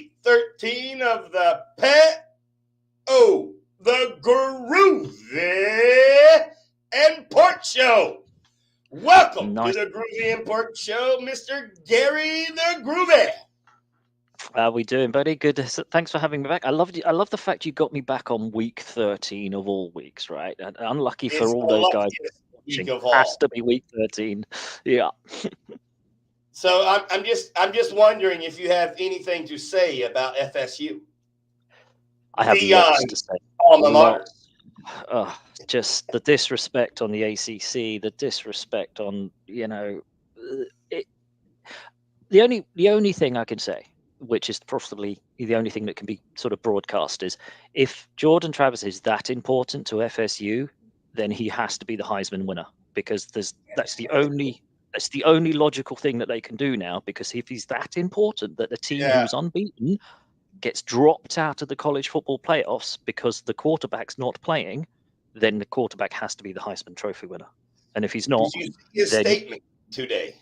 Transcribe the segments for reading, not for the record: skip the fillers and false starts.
week 13 of the the Groovy and Port Show. Welcome to the Groovy and Port Show, Mr. Gary the Groovy. How are we doing, buddy? Good. Thanks for having me back. I love the fact you got me back on week 13 of all weeks, right? And unlucky for all those guys. Week of all. Has to be week 13. Yeah. So I'm just wondering if you have anything to say about FSU. I have lots to say. Just the disrespect on the ACC, the disrespect on, it. The only thing I can say, which is possibly the only thing that can be sort of broadcast, is if Jordan Travis is that important to FSU, then he has to be the Heisman winner, because that's the only logical thing that they can do now, because if he's that important that the team who's unbeaten gets dropped out of the college football playoffs because the quarterback's not playing, then the quarterback has to be the Heisman Trophy winner. And if he's not, did you see his statement today?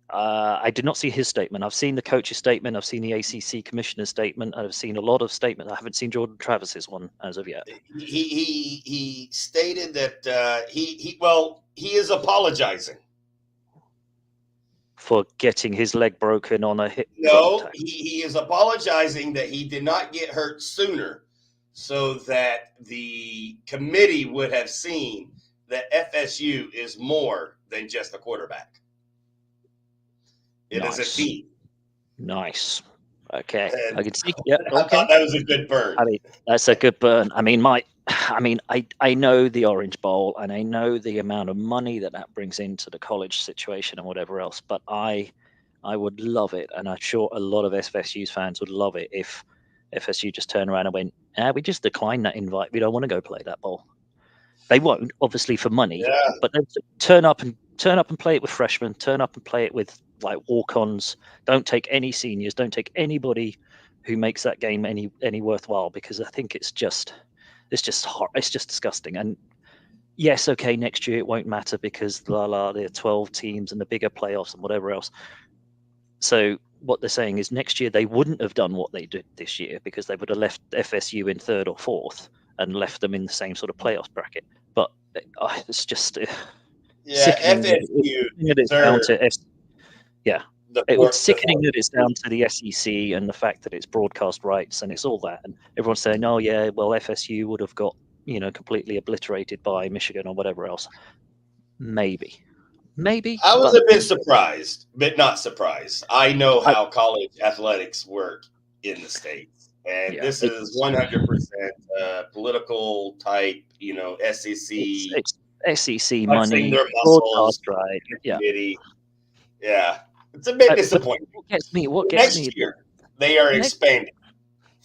I did not see his statement. I've seen the coach's statement. I've seen the ACC commissioner's statement. I've seen a lot of statements. I haven't seen Jordan Travis's one as of yet. He stated that he is apologizing for getting his leg broken on a hip. No, he is apologizing that he did not get hurt sooner, so that the committee would have seen that FSU is more than just a quarterback. It is a team. Nice. Okay. And I can see. Yeah. I thought that was a good burn. I mean, that's a good burn. I know the Orange Bowl, and I know the amount of money that brings into the college situation and whatever else, but I would love it, and I'm sure a lot of FSU's fans would love it if FSU just turned around and went, we just declined that invite. We don't want to go play that bowl. They won't, obviously, for money, but then turn up and play it with freshmen, turn up and play it with like walk-ons. Don't take any seniors, don't take anybody who makes that game any worthwhile, because I think it's just disgusting. And yes, okay, next year it won't matter because there are 12 teams and the bigger playoffs and whatever else. So what they're saying is next year they wouldn't have done what they did this year, because they would have left FSU in 3rd or 4th and left them in the same sort of playoff bracket. But it's just FSU. It's sickening that it's down to the SEC and the fact that it's broadcast rights and it's all that. And everyone's saying, oh, yeah, well, FSU would have got, completely obliterated by Michigan or whatever else. Maybe. I was a bit surprised, but not surprised. I know how college athletics work in the States. And this is 100% political type, SEC. It's SEC money, broadcast right. Yeah. Yeah. It's a bit disappointing. What gets me? Next year, they are expanding.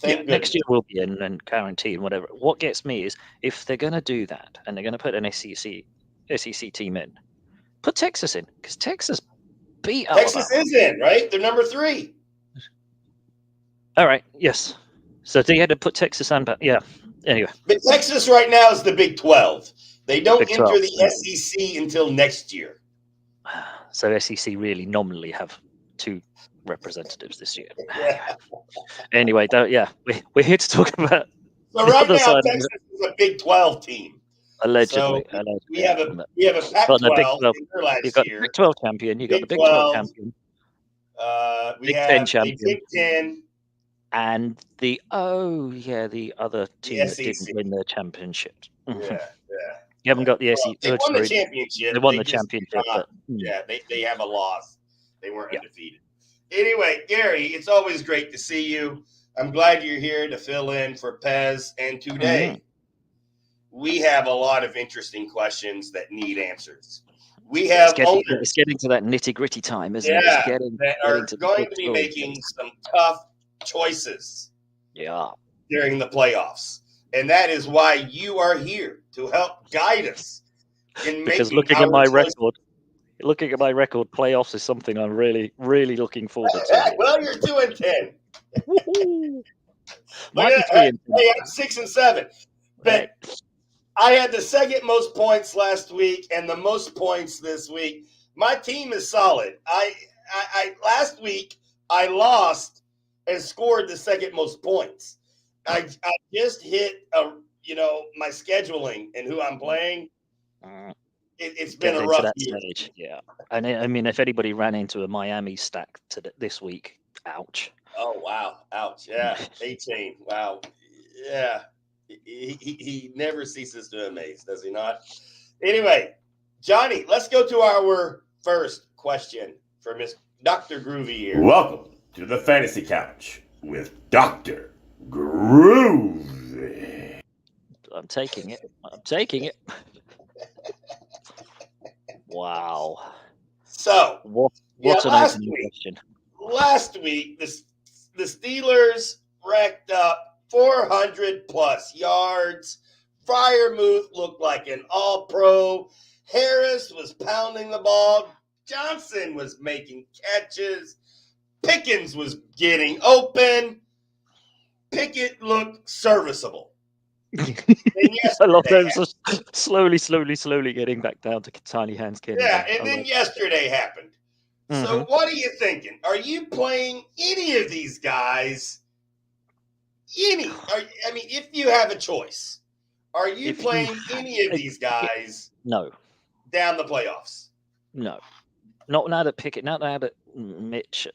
Next year will be and guaranteed and whatever. What gets me is if they're going to do that and they're going to put an SEC team in, put Texas in, because Texas beat Alabama. Texas is in, right? They're number 3. All right. Yes. So they had to put Texas on, but yeah. Anyway. But Texas right now is the Big 12. They don't enter the SEC until next year. So SEC really nominally have 2 representatives this year. Yeah. Anyway, we're here to talk about. So right now, Texas is a Big 12 team. Allegedly. We have a Pac-12 You've got the Big 12 champion. You've got the Big 12 champion. We have 10 champion. the Big 10. And the other team that didn't win their championship. Yeah. You haven't got the SEC. They won the championship. They won the championship. They have a loss. They weren't undefeated. Anyway, Gary, it's always great to see you. I'm glad you're here to fill in for Pez. And today, we have a lot of interesting questions that need answers. We have it's getting to that nitty-gritty time, isn't it? That are going to be making some tough choices during the playoffs. And that is why you are here, to help guide us in because looking at my record, playoffs is something I'm really, really looking forward to. Well, you're 2-10. I'm 6 and 7. But I had the second most points last week and the most points this week. My team is solid. I last week I lost and scored the second most points. I just hit my scheduling and who I'm playing. It's been a Getting to rough that year. stage, yeah. And I mean, if anybody ran into a Miami stack this week, ouch. Oh wow, ouch, yeah, 18, wow, yeah. He never ceases to amaze, does he not? Anyway, Johnny, let's go to our first question for Miss Dr. Groovy here. Welcome to the Fantasy Couch with Dr. Groovy. I'm taking it. I'm taking it. Wow. So, What an opening question. Last week, the Steelers racked up 400 plus yards. Fryermuth looked like an all-pro. Harris was pounding the ball. Johnson was making catches. Pickens was getting open. Pickett looked serviceable. I love those slowly getting back down to tiny hands. Kenny. Yeah, and then yesterday happened. So what are you thinking? Are you playing any of these guys? If you have a choice, are you playing any of these guys? No. Down the playoffs? No. Not now that Pickett, not now that Mitch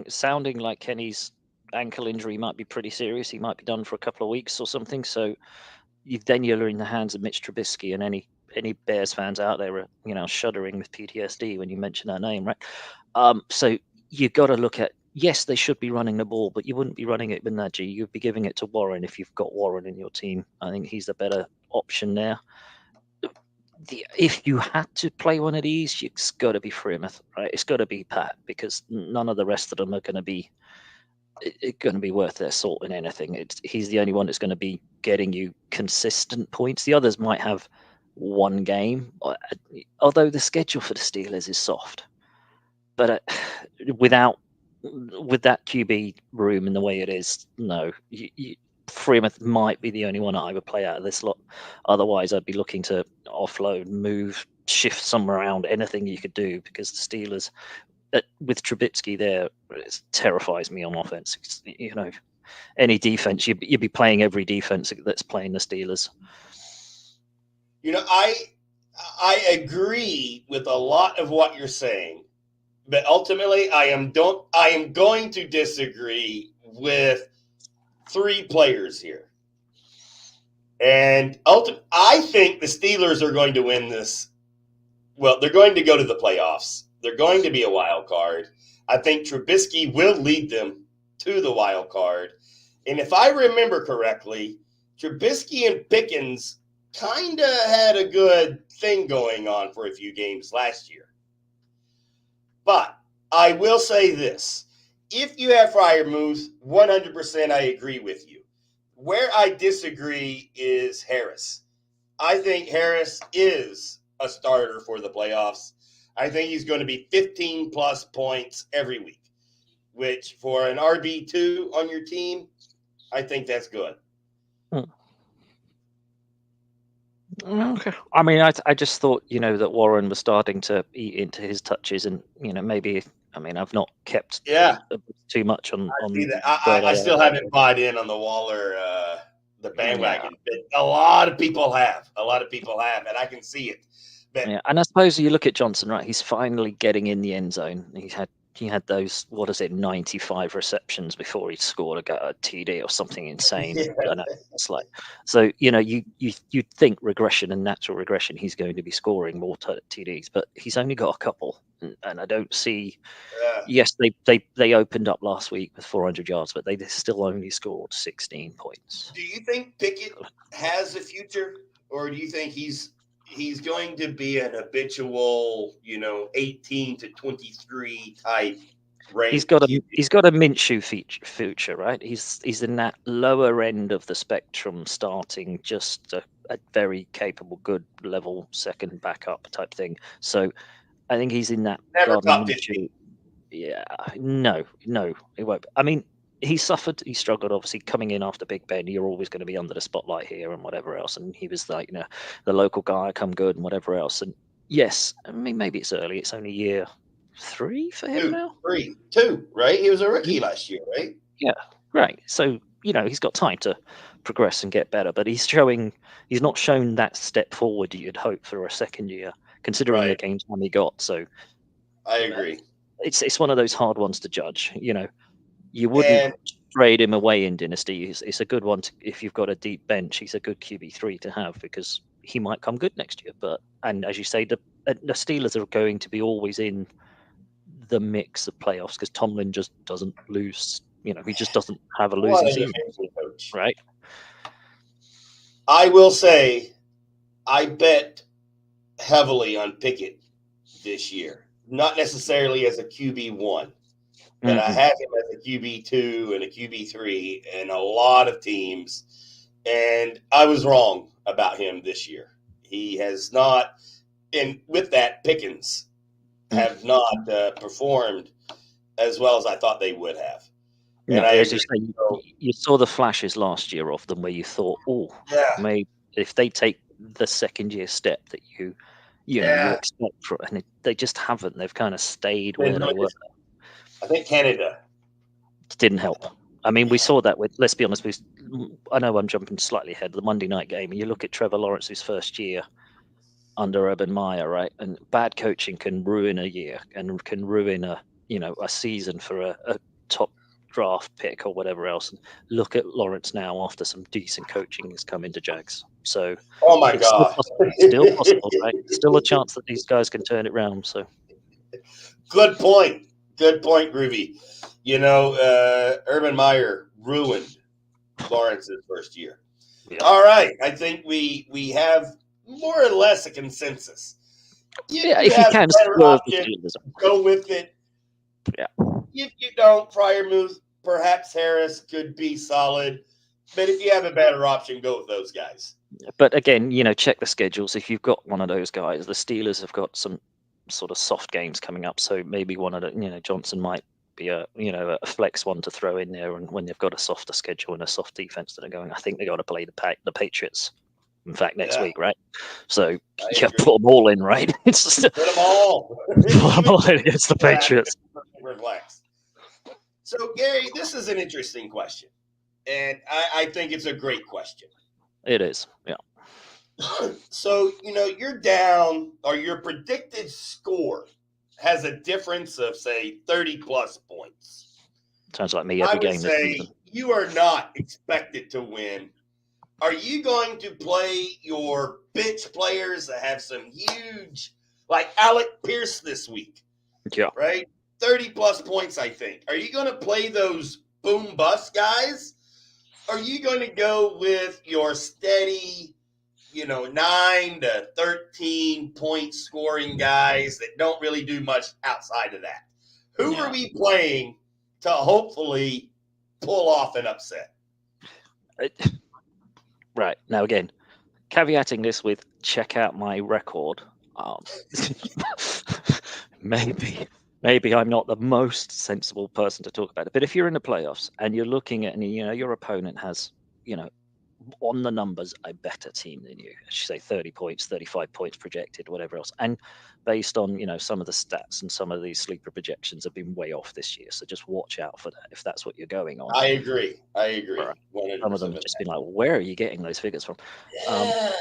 sounding like Kenny's ankle injury might be pretty serious. He might be done for a couple of weeks or something. So you're in the hands of Mitch Trubisky, and any Bears fans out there are, shuddering with PTSD when you mention that name, right? So you've got to look at, yes, they should be running the ball, but you wouldn't be running it with Najee. You'd be giving it to Warren if you've got Warren in your team. I think he's the better option there. If you had to play one of these, it's got to be Freeman, right? It's got to be Pat, because none of the rest of them are going to be worth their salt in anything. He's the only one that's going to be getting you consistent points. The others might have one game, although the schedule for the Steelers is soft. But with that QB room and the way it is, no, Freeman might be the only one I would play out of this lot. Otherwise, I'd be looking to offload, move, shift some around, anything you could do, because the Steelers, with Trubisky there, it terrifies me on offense. Any defense, you'd be playing every defense that's playing the Steelers. I agree with a lot of what you're saying, but ultimately, I am going to disagree with three players here. And I think the Steelers are going to win this. Well, they're going to go to the playoffs. They're going to be a wild card. I think Trubisky will lead them to the wild card. And if I remember correctly, Trubisky and Pickens kind of had a good thing going on for a few games last year. But I will say this. If you have Freiermuth, 100% I agree with you. Where I disagree is Harris. I think Harris is a starter for the playoffs. I think he's going to be 15 plus points every week, which for an RB2 on your team, I think that's good. Okay. I mean, I just thought, that Warren was starting to eat into his touches, and, maybe, I've not kept too much on that. I still haven't bought in on the Waller, the bandwagon, but a lot of people have. And I can see it. But, and I suppose you look at Johnson, right? He's finally getting in the end zone. He had those 95 receptions before he scored a TD or something insane. Yeah. It's like, so you'd think regression and natural regression, he's going to be scoring more TDs, but he's only got a couple, and I don't see. Yes, they opened up last week with 400 yards, but they still only scored 16 points. Do you think Pickett has a future, or do you think he's going to be an habitual, 18 to 23 type range? He's got a Minshew future, right? He's in that lower end of the spectrum, starting just a very capable, good level second backup type thing. So I think he's in that. Never top 50. Yeah, no, it won't. He struggled, obviously, coming in after Big Ben. You're always going to be under the spotlight here and whatever else. And he was like, the local guy, come good and whatever else. And yes, maybe it's early. It's only year 3 for him now. 2, right? He was a rookie last year, right? Yeah, right. So, he's got time to progress and get better, but he's not shown that step forward you'd hope for a second year, considering the Right. game time he got. So I agree. it's one of those hard ones to judge. You wouldn't And trade him away in Dynasty. It's a good one if you've got a deep bench. He's a good QB3 to have because he might come good next year. And as you say, the Steelers are going to be always in the mix of playoffs because Tomlin just doesn't lose. He just doesn't have a what losing an season, amazing coach. right? I will say I bet heavily on Pickett this year. Not necessarily as a QB1, but I have him as a QB2 and a QB3 in a lot of teams. And I was wrong about him this year. He has not, and with that, Pickens have not performed as well as I thought they would have. And No, I as you agree. say, So, you saw the flashes last year of them where you thought, oh, yeah, maybe if they take the second year step that you yeah. expect for, and they just haven't. They've kind of stayed Been where they really were. I think Canada. It didn't help. I mean, we Yeah. saw that with. Let's be honest. I know I'm jumping slightly ahead. The Monday night game, and you look at Trevor Lawrence's first year under Urban Meyer, right? And bad coaching can ruin a year and can ruin a season for a top draft pick or whatever else. And look at Lawrence now after some decent coaching has come into Jags. So Oh my it's still God. possible. Still possible, right? Still a chance that these guys can turn it round. So Good point. Good point, Groovy. Urban Meyer ruined Lawrence's first year. yeah, All right. I think we have more or less a consensus. If yeah. you If you have can a better swerve the option, Steelers, go with it. yeah. If you don't, Fryermuth, perhaps Harris could be solid. But if you have a better option, go with those guys. But again, check the schedules. If you've got one of those guys, the Steelers have got some sort of soft games coming up. So maybe one of the, Johnson might be a flex one to throw in there. And when they've got a softer schedule and a soft defense that are going, I think they got to play the Patriots. In fact, next Yeah, week, right? So I you agree. put them all in, right? It's just Put them all. put them all in against the Patriots. Relax. So, Gary, this is an interesting question. And I think it's a great question. It is, yeah. So, you're down, or your predicted score has a difference of, say, 30 plus points. Sounds like me I every would game this say season. you are not expected to win. Are you going to play your bench players that have some huge, like Alec Pierce this week, Yeah. right? 30 plus points, I think. Are you going to play those boom bust guys? Are you going to go with your steady, 9 to 13 point scoring guys that don't really do much outside of that? Who are we playing to hopefully pull off an upset? Right. Now, again, caveating this with check out my record. Maybe I'm not the most sensible person to talk about it. But if you're in the playoffs and you're looking at, and your opponent has, on the numbers, a better team than you, I should say 30 points, 35 points projected, whatever else. And based on, some of the stats and some of these sleeper projections have been way off this year. So just watch out for that if that's what you're going on. I agree. Right. 100%. Some of them have just been like, where are you getting those figures from? Yeah.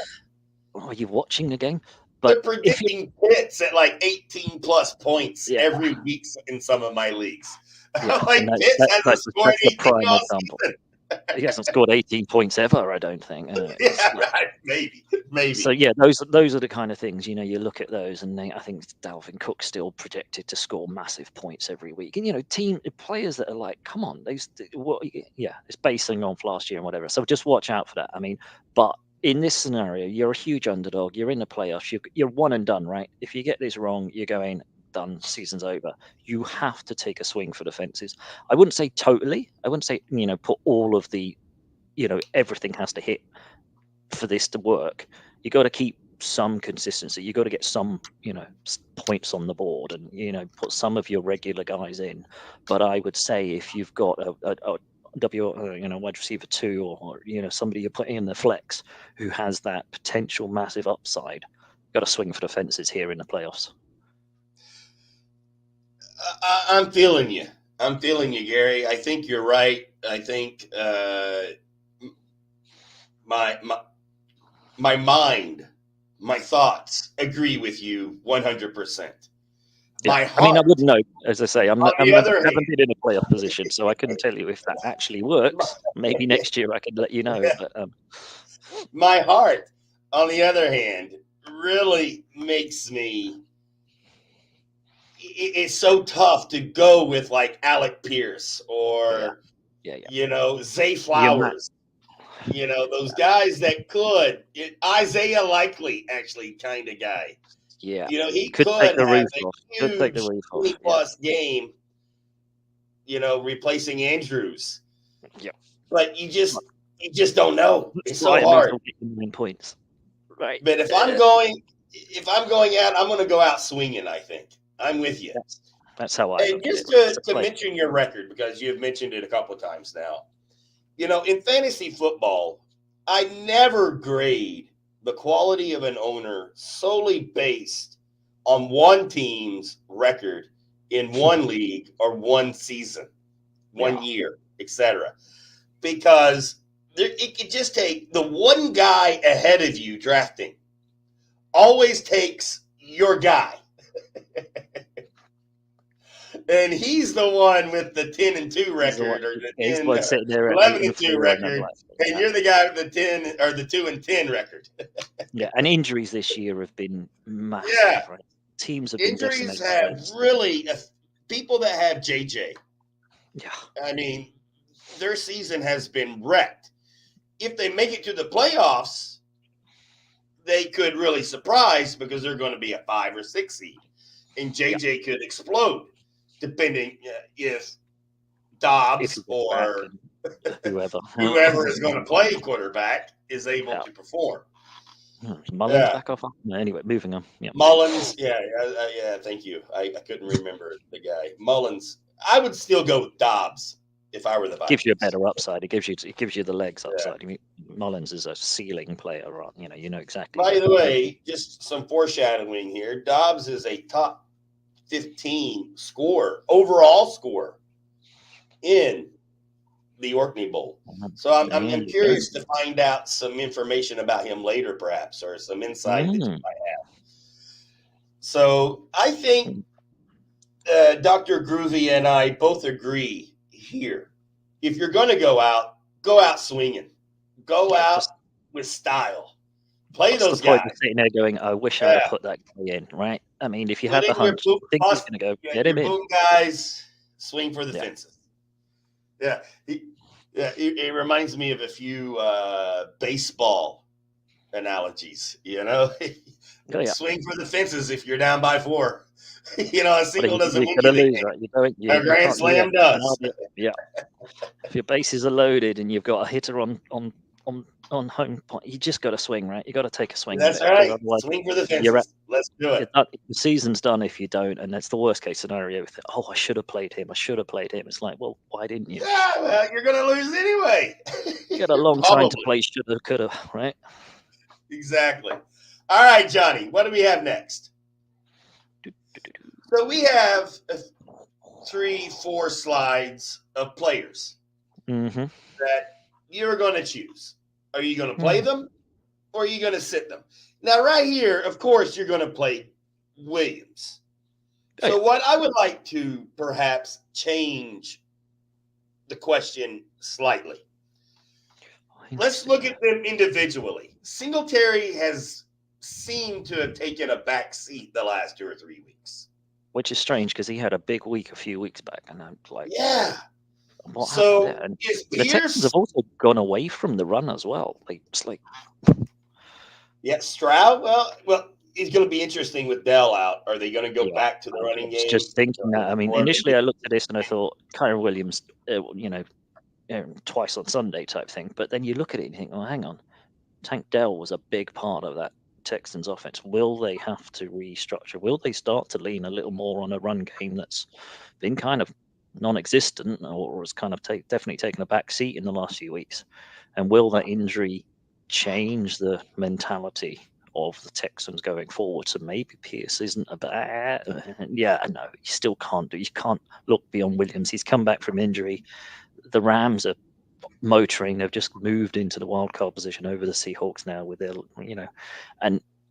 Are you watching the game? They're But predicting Pitts at like 18 plus points yeah, every week in some of my leagues. yeah, Like and Pitts hasn't that's scored the 18 prime all example. season. He hasn't scored 18 points ever, I don't think. Right. Maybe. So yeah, those are the kind of things, you look at those, and I think Dalvin Cook's still projected to score massive points every week. And team players that are like, come on, it's basing off last year and whatever. So just watch out for that. I mean, but in this scenario, you're a huge underdog. You're in the playoffs. You're one and done, right? If you get this wrong, you're going done. Season's over. You have to take a swing for the fences. I wouldn't say totally. I wouldn't say put all of the everything has to hit for this to work. You got to keep some consistency. You got to get some points on the board, and put some of your regular guys in. But I would say if you've got a wide receiver 2, or somebody you're putting in the flex who has that potential massive upside, got to swing for the fences here in the playoffs. I'm feeling you. I'm feeling you, Gary. I think you're right. I think my my my mind, my thoughts agree with you 100%. Yeah, My I mean, I heart, wouldn't know. As I say, on the other haven't hand, been in a playoff position, so I couldn't tell you if that actually works. Maybe next year I could let you know. But my heart, on the other hand, really makes me. It's so tough to go with like Alec Pierce yeah, or yeah, yeah. Zay You're not. Flowers. Those guys that could. Isaiah Likely, actually, kind of guy. Yeah, He could take could the have roof a off. Could take the huge roof off. 20 Yeah, plus game, replacing Andrews. yeah. But you just don't know. Let's It's so fly and hard. they'll get you 9 points. Right. But if I'm going out, I'm going to go out swinging, I think. I'm with you. That's how I And look at it. just It's to, a to play. mention your record, because you've mentioned it a couple of times now, in fantasy football, I never grade the quality of an owner solely based on one team's record in one league or one season, Yeah. 1 year, etc. Because it could just take the one guy ahead of you drafting, always takes your guy. And he's the one with the 10-2 record, or the He's the 10 one sitting there at 8 and 11-2 4, and I'm record, like, and you're the guy with the 10 or the 2-10 record. yeah. And injuries this year have been massive. Yeah, Right, teams have been injuries decimated. have really people that have JJ. Yeah, I mean, their season has been wrecked. If they make it to the playoffs, they could really surprise because they're going to be a 5 or 6 seed, and JJ could explode depending if if Dobbs he gets back or and whoever whoever is going to play quarterback is able Yeah. to perform. Mullins Yeah. back off. No, anyway, moving on. Yeah. Mullins, yeah, thank you. I couldn't remember the guy. Mullins, I would still go with Dobbs if I were the Vikings. Gives you a better upside. It gives you the legs upside. I mean, Mullins is a ceiling player, right? You know exactly. By the way, just some foreshadowing here. Dobbs is a top 15 overall scorer in the Orkney Bowl. So I'm curious to find out some information about him later, perhaps, or some insight that you might have. So I think Dr. Groovy and I both agree here. If you're going to go out swinging. Go out with style. Play those guys. Sitting there going, I wish I'd have put that guy in, right? I mean, if you had the hunch, you think he's going to go, get him in. Boom guys, swing for the fences. Yeah. It reminds me of a few baseball analogies, Swing for the fences if you're down by 4. A single doesn't win you the game. A grand slam does. Yeah. If your bases are loaded and you've got a hitter on home point, you just got to swing, right? You got to take a swing. That's right. Swing for the fences. Let's do it. The season's done if you don't, and that's the worst case scenario. I should have played him. It's like, well, why didn't you? Yeah, well, you're going to lose anyway. You got a long time to play. Should have, could have, right? Exactly. All right, Johnny, what do we have next? So we have 3-4 slides of players that you're going to choose. Are you going to play them or are you going to sit them? Now, right here, of course, you're going to play Williams. So what I would like to perhaps change the question slightly. Let's look at them individually. Singletary has seemed to have taken a back seat the last 2 or 3 weeks. Which is strange because he had a big week a few weeks back. And I'm like, yeah. What so happened there? And is the Texans have also gone away from the run as well. Yeah, Stroud, well, it's going to be interesting with Dell out. Are they going to go back to the running game? Just thinking that. I mean, initially I looked at this and I thought, Kyren Williams, twice on Sunday type thing. But then you look at it and you think, oh, hang on. Tank Dell was a big part of that Texans offense. Will they have to restructure? Will they start to lean a little more on a run game that's been kind of non-existent or has kind of definitely taken a back seat in the last few weeks? And will that injury change the mentality of the Texans going forward. So maybe Pierce isn't a bad. Yeah, I know. You can't look beyond Williams. He's come back from injury. The Rams are motoring. They've just moved into the wild card position over the Seahawks now with their,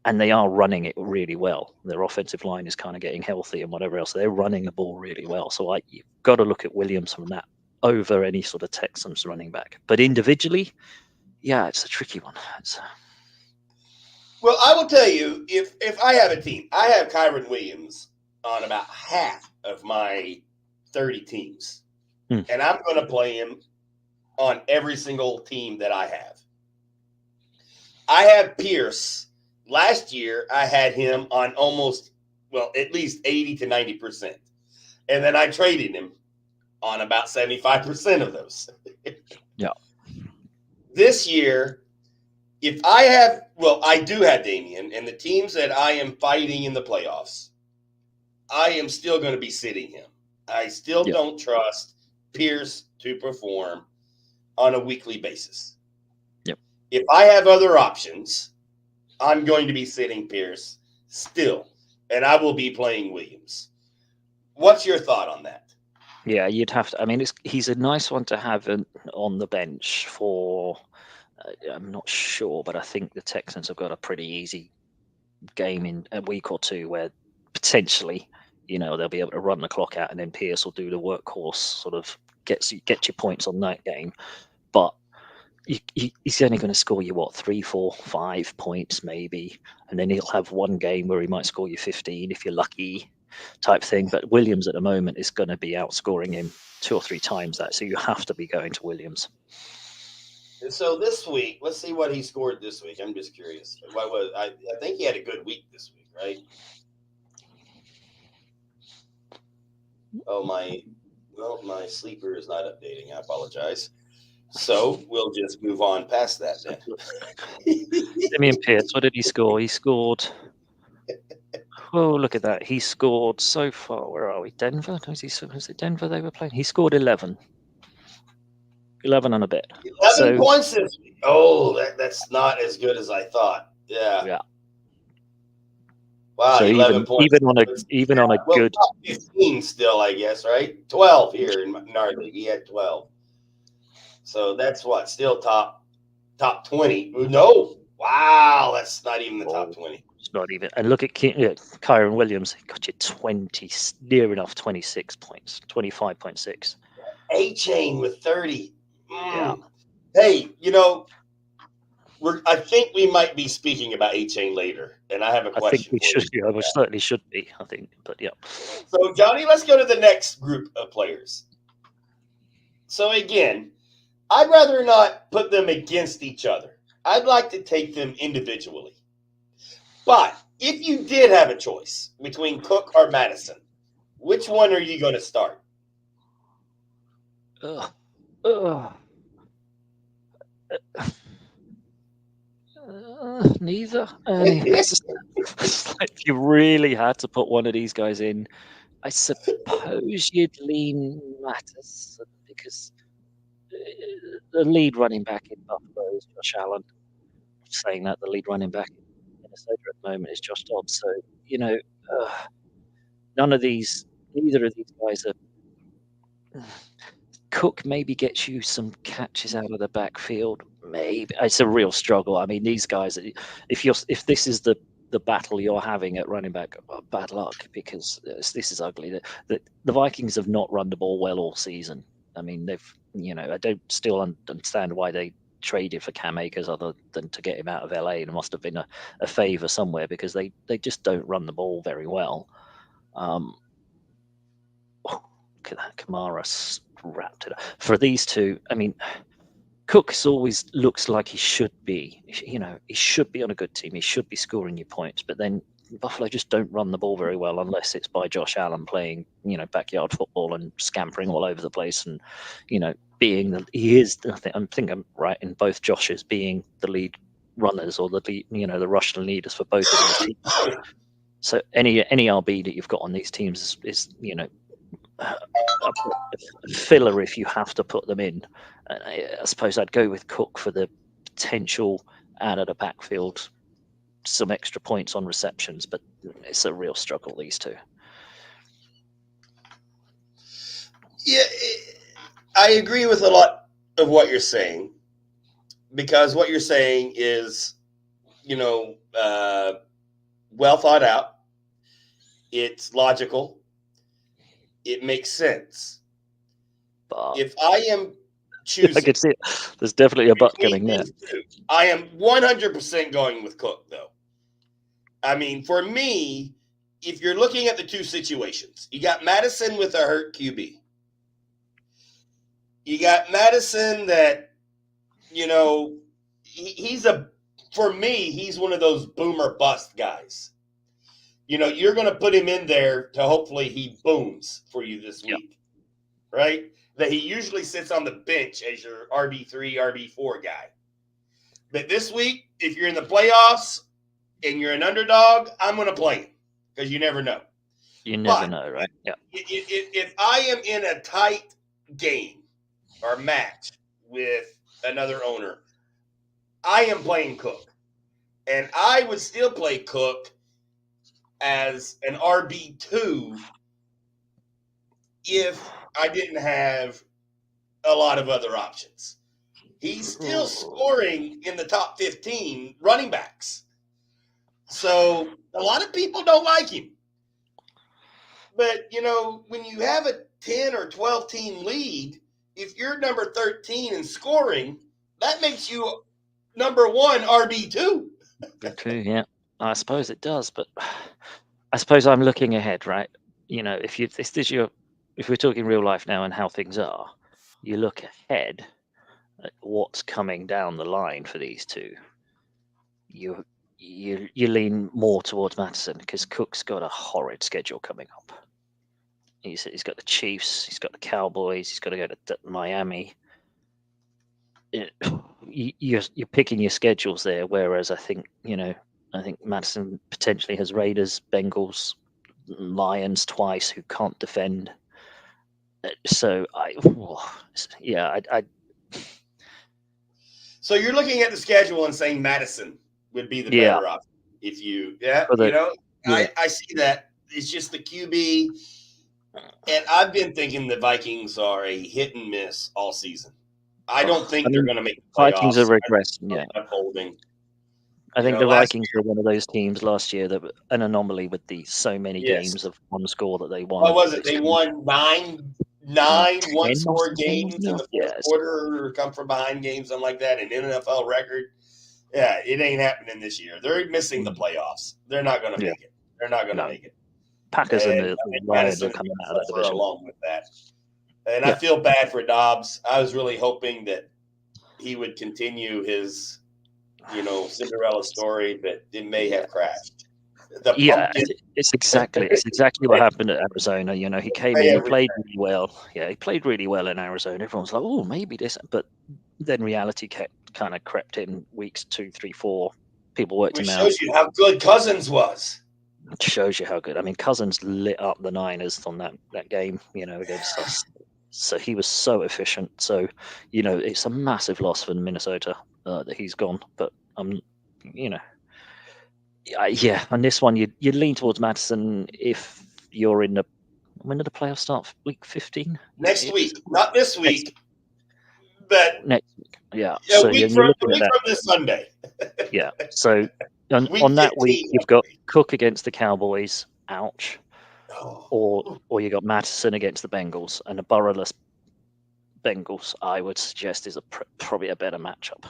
and they are running it really well. Their offensive line is kind of getting healthy and whatever else. They're running the ball really well. So you've got to look at Williams from that over any sort of Texans running back. But individually, yeah, it's a tricky one. Well, I will tell you, if I have a team, I have Kyron Williams on about half of my 30 teams. And I'm going to play him on every single team that I have. I have Pierce. Last year, I had him on at least 80 to 90%. And then I traded him on about 75% of those. Yeah. This year, I do have Damian, and the teams that I am fighting in the playoffs, I am still going to be sitting him. I still don't trust Pierce to perform on a weekly basis. Yep. If I have other options, I'm going to be sitting Pierce still, and I will be playing Williams. What's your thought on that? Yeah, you'd have to. I mean, he's a nice one to have on the bench for. I'm not sure, but I think the Texans have got a pretty easy game in a week or two where potentially, they'll be able to run the clock out, and then Pierce will do the workhorse, sort of get your points on that game. But he's only going to score you 3, 4, 5 points maybe, and then he'll have one game where he might score you 15 if you're lucky, type thing. But Williams at the moment is going to be outscoring him 2 or 3 times that, so you have to be going to Williams. So this week, let's see what he scored this week. I'm just curious. I think he had a good week this week, right? Oh, my sleeper is not updating. I apologize. So we'll just move on past that then. Damian Pierce, what did he score? He scored. Oh, look at that. He scored so far. Where are we? Denver? Was it Denver they were playing? He scored 11. 11 and a bit. 11 points this week. Oh, that's not as good as I thought. Yeah. Wow, so 11 points. Even on a good 15 still, I guess, right? 12 here in Gnarly. He had 12. So that's what? Still top 20. No. Wow, that's not even the top 20. It's not even. And look at Kyron Williams. He got you near enough 26 points, 25.6. A-Chain with 30. Yeah. Hey, I think we might be speaking about A-Chain later, and I have a question. I think we should. Yeah, we certainly should be. I think, but yeah. So, Johnny, let's go to the next group of players. So again, I'd rather not put them against each other. I'd like to take them individually. But if you did have a choice between Cook or Madison, which one are you going to start? Neither. If you really had to put one of these guys in, I suppose you'd lean Mattis because the lead running back in Buffalo is Josh Allen. I'm saying that the lead running back in Minnesota at the moment is Josh Dobbs. So neither of these guys are. Cook maybe gets you some catches out of the backfield. Maybe it's a real struggle. I mean, these guys. If this is the battle you're having at running back, bad luck because this is ugly. The Vikings have not run the ball well all season. I mean, they've. I don't still understand why they traded for Cam Akers other than to get him out of LA. It must have been a favor somewhere because they just don't run the ball very well. Look at that, Kamara wrapped it up. For these two, I mean, Cook always looks like he should be. He should be on a good team. He should be scoring you points. But then Buffalo just don't run the ball very well unless it's by Josh Allen playing, backyard football and scampering all over the place and, he is. I think I'm right in both Joshes being the lead runners or the lead, the rushing leaders for both of these teams. So any RB that you've got on these teams is a filler if you have to put them in. I suppose I'd go with Cook for the potential out of the backfield some extra points on receptions, but it's a real struggle, these two. Yeah, I agree with a lot of what you're saying, because what you're saying is, well thought out. It's logical. It makes sense. But If I am choosing, I could see it. There's definitely a but coming there. I am 100% going with Cook, though. I mean, for me, if you're looking at the two situations, you got Madison with a hurt QB. You got Madison that, for me, he's one of those boomer bust guys. You're going to put him in there to hopefully he booms for you this week, right? That he usually sits on the bench as your RB3, RB4 guy. But this week, if you're in the playoffs and you're an underdog, I'm going to play him because you never know. You never know, right? Yeah. If I am in a tight game or match with another owner, I am playing Cook. And I would still play Cook as an RB2 if I didn't have a lot of other options. He's still scoring in the top 15 running backs. So a lot of people don't like him. But, when you have a 10 or 12 team lead, if you're number 13 in scoring, that makes you number one RB2. Yeah, I suppose it does. But I suppose I'm looking ahead, right? If we're talking real life now and how things are, you look ahead at what's coming down the line for these two. You lean more towards Madison because Cook's got a horrid schedule coming up. He's got the Chiefs, he's got the Cowboys, he's got to go to Miami. You're picking your schedules there, whereas I think Madison potentially has Raiders, Bengals, Lions twice who can't defend. So So you're looking at the schedule and saying Madison would be the better option. If you, I see that. It's just the QB. And I've been thinking the Vikings are a hit and miss all season. I don't think they're going to make the playoffs. Vikings are regressing, yeah. Unfolding. I think the Vikings were one of those teams last year that were an anomaly with so many games of one score that they won. What was it? They won nine one-score games in the fourth quarter, or come from behind games, something like that, an NFL record. Yeah, it ain't happening this year. They're missing the playoffs. They're not going to make it. They're not going to make it. Packers and the Lions are coming out of that division. Along with that. And I feel bad for Dobbs. I was really hoping that he would continue his, Cinderella story, but it may have crashed. It's exactly what happened at Arizona. He came in, he played really well. Yeah, he played really well in Arizona. Everyone's like, oh, maybe this, but then reality kind of crept in weeks 2, 3, 4. People worked him out. Which shows you how good Cousins was. It shows you how good. I mean, Cousins lit up the Niners on that game, against us. So he was so efficient. So, it's a massive loss for Minnesota that he's gone. But on this one, you lean towards Madison if you're in the. When did the playoffs start? Week 15? Next week, not this week, but next week. Yeah. So week from this Sunday. Yeah. So on that week, you've got Cook against the Cowboys. Ouch. Or you got Madison against the Bengals, and a Burrowless Bengals, I would suggest, is probably a better matchup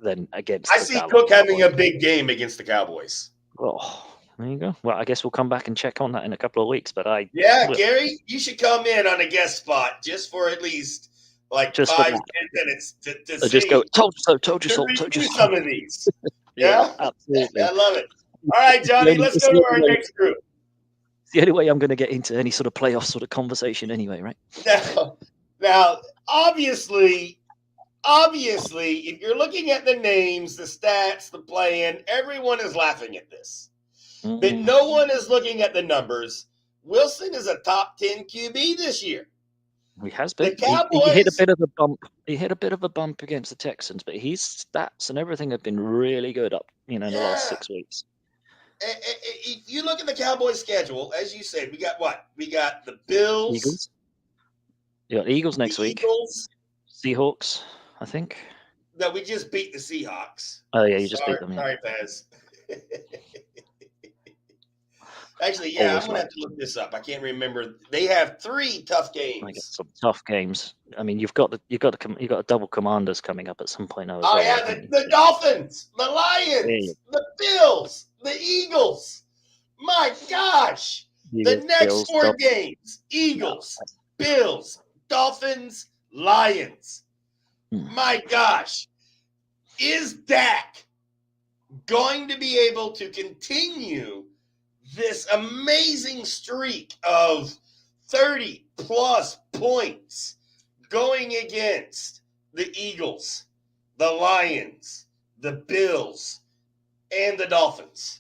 than against. I see Cook having a big game against the Cowboys. Oh, there you go. Well, I guess we'll come back and check on that in a couple of weeks. But Gary, you should come in on a guest spot just for at least just 5-10 minutes to see. Just go. Told you so. Some of these. Yeah, absolutely. I love it. All right, Johnny, let's go to our next group. It's the only way I'm going to get into any sort of playoff sort of conversation anyway, right? Now, obviously, if you're looking at the names, the stats, the play-in, everyone is laughing at this. But no one is looking at the numbers. Wilson is a top 10 QB this year. He has been. The Cowboys, he hit a bit of a bump. He hit a bit of a bump against the Texans, but his stats and everything have been really good up, in the last 6 weeks. If you look at the Cowboys' schedule, as you said, we got what? We got the Bills. Eagles. You got the Eagles next week. Eagles. Seahawks, I think. No, we just beat the Seahawks. Oh, yeah, you just beat them. Yeah. Sorry, Pez. Actually, yeah, Always I'm going to have to look this up. I can't remember. They have 3 tough games. I got some tough games. I mean, you've got a double Commanders coming up at some point now as well. Yeah, the Dolphins, the Lions, the Bills, the Eagles. My gosh. The next 4 games, Eagles, Bills, Dolphins, Lions. My gosh. Is Dak going to be able to continue this amazing streak of 30-plus points going against the Eagles, the Lions, the Bills, and the Dolphins?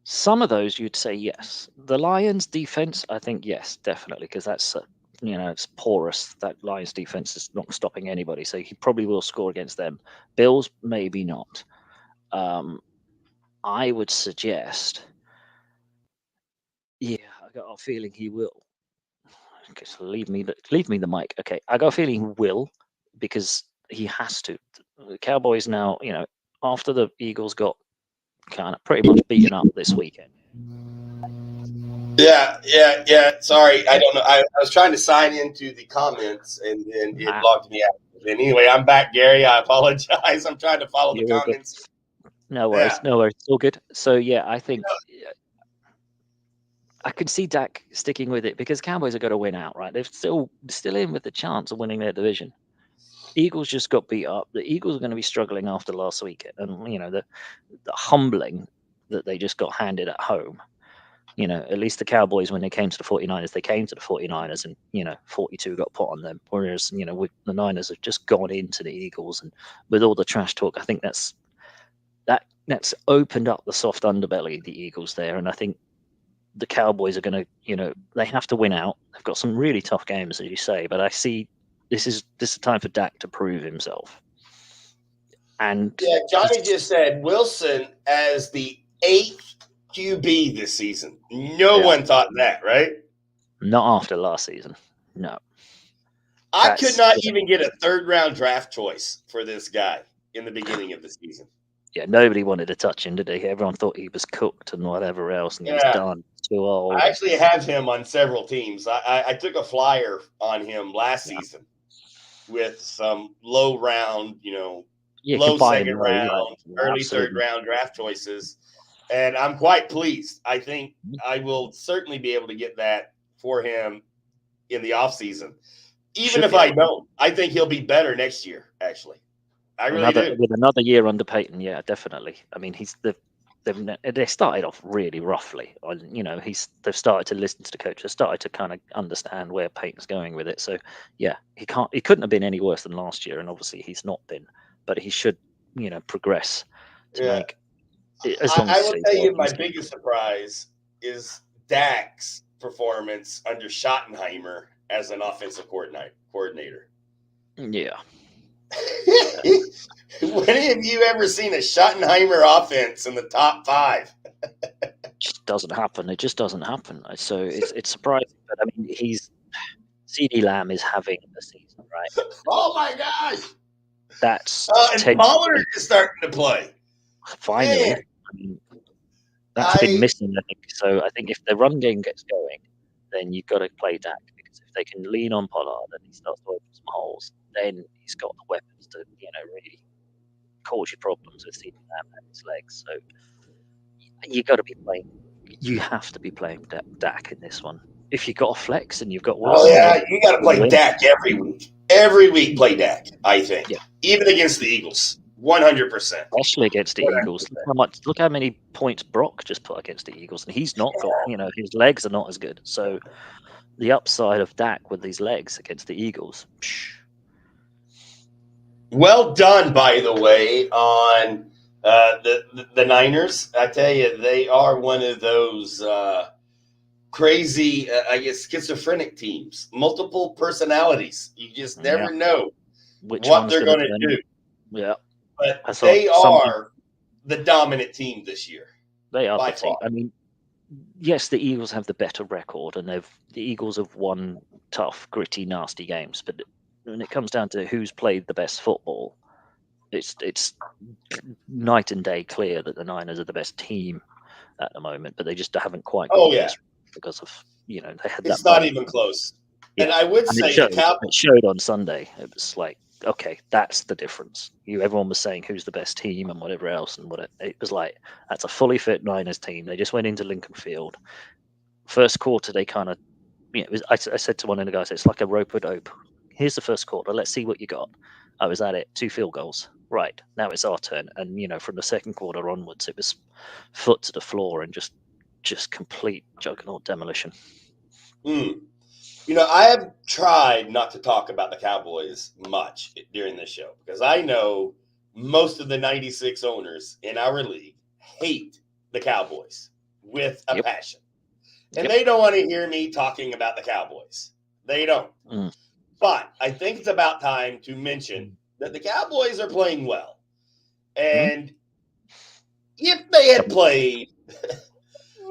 Some of those you'd say yes. The Lions defense, I think yes, definitely, because that's it's porous. That Lions defense is not stopping anybody, so he probably will score against them. Bills, maybe not. I would suggest, I got a feeling he will. Just leave me the mic. Okay, I got a feeling he will because he has to. The Cowboys now, after the Eagles got kind of pretty much beaten up this weekend. Yeah. Sorry, I don't know. I was trying to sign into the comments and it logged me out. And anyway, I'm back, Gary. I apologize. I'm trying to follow the comments. No worries. It's all good. So yeah, I think I could see Dak sticking with it because Cowboys are going to win out, right? They're still in with the chance of winning their division. Eagles just got beat up. The Eagles are going to be struggling after last week, and the humbling that they just got handed at home. At least the Cowboys, when they came to the 49ers, they came to the 49ers and 42 got put on them. Whereas with the Niners have just gone into the Eagles, and with all the trash talk, I think that's opened up the soft underbelly of the Eagles there, and I think the Cowboys are going to, they have to win out. They've got some really tough games, as you say, but I see this is time for Dak to prove himself. And yeah, Johnny just said Wilson as the 8th QB this season. No one thought that, right? Not after last season. No. I could not even get a 3rd-round draft choice for this guy in the beginning of the season. Yeah, nobody wanted to touch him, did they? Everyone thought he was cooked and whatever else, and he was done. Too old. I actually have him on several teams. I took a flyer on him last season with some low round, low 2nd round, early 3rd round draft choices. And I'm quite pleased. I think I will certainly be able to get that for him in the offseason. Even if I don't, I think he'll be better next year, actually. I really do. With another year under Peyton, yeah, definitely. I mean, they started off really roughly. They've started to listen to the coach. They've started to kind of understand where Peyton's going with it. So yeah, he couldn't have been any worse than last year, and obviously he's not been. But he should, progress to make. I will tell you, my biggest surprise is Dak's performance under Schottenheimer as an offensive coordinator. Yeah. When have you ever seen a Schottenheimer offense in the top 5? It just doesn't happen. It just doesn't happen. So it's surprising. But I mean, CeeDee Lamb is having a season, right? Oh my gosh! That's and Pollard is starting to play. Finally, I mean, that's been missing. I think so. I think if the run game gets going, then you've got to play Dak, because if they can lean on Pollard and he starts to open some holes, then he's got the weapons to really cause you problems with CeeDee Lamb and his legs. So you got to be playing. You have to be playing Dak in this one. If you've got a flex and you've got Wilson, you got to play Dak every week. Every week, play Dak. I think, even against the Eagles, 100%. Especially against the Eagles. Look how many points Brock just put against the Eagles, and he's not got. His legs are not as good. So the upside of Dak with these legs against the Eagles. Well done, by the way, on the Niners. I tell you, they are one of those crazy, schizophrenic teams. Multiple personalities. You just never know what they're going to do. Yeah. But they are the dominant team this year. They are by the team. far. I mean, yes, the Eagles have the better record, and the Eagles have won tough, gritty, nasty games. But when it comes down to who's played the best football, it's night and day clear that the Niners are the best team at the moment. But they just haven't quite got this because of they had that. It's not even close. Yeah. And I would say it showed on Sunday. It was like, okay, that's the difference. Everyone was saying who's the best team and whatever else, and it was like, that's a fully fit Niners team. They just went into Lincoln Field. First quarter, they kind of, I said to one of the guys, it's like a rope a dope. Here's the first quarter. Let's see what you got. I was at it. 2 field goals. Right, now it's our turn. And from the second quarter onwards, it was foot to the floor and just complete juggernaut demolition. I have tried not to talk about the Cowboys much during this show because I know most of the 96 owners in our league hate the Cowboys with a passion. And they don't want to hear me talking about the Cowboys. They don't. But I think it's about time to mention that the Cowboys are playing well. And if they had played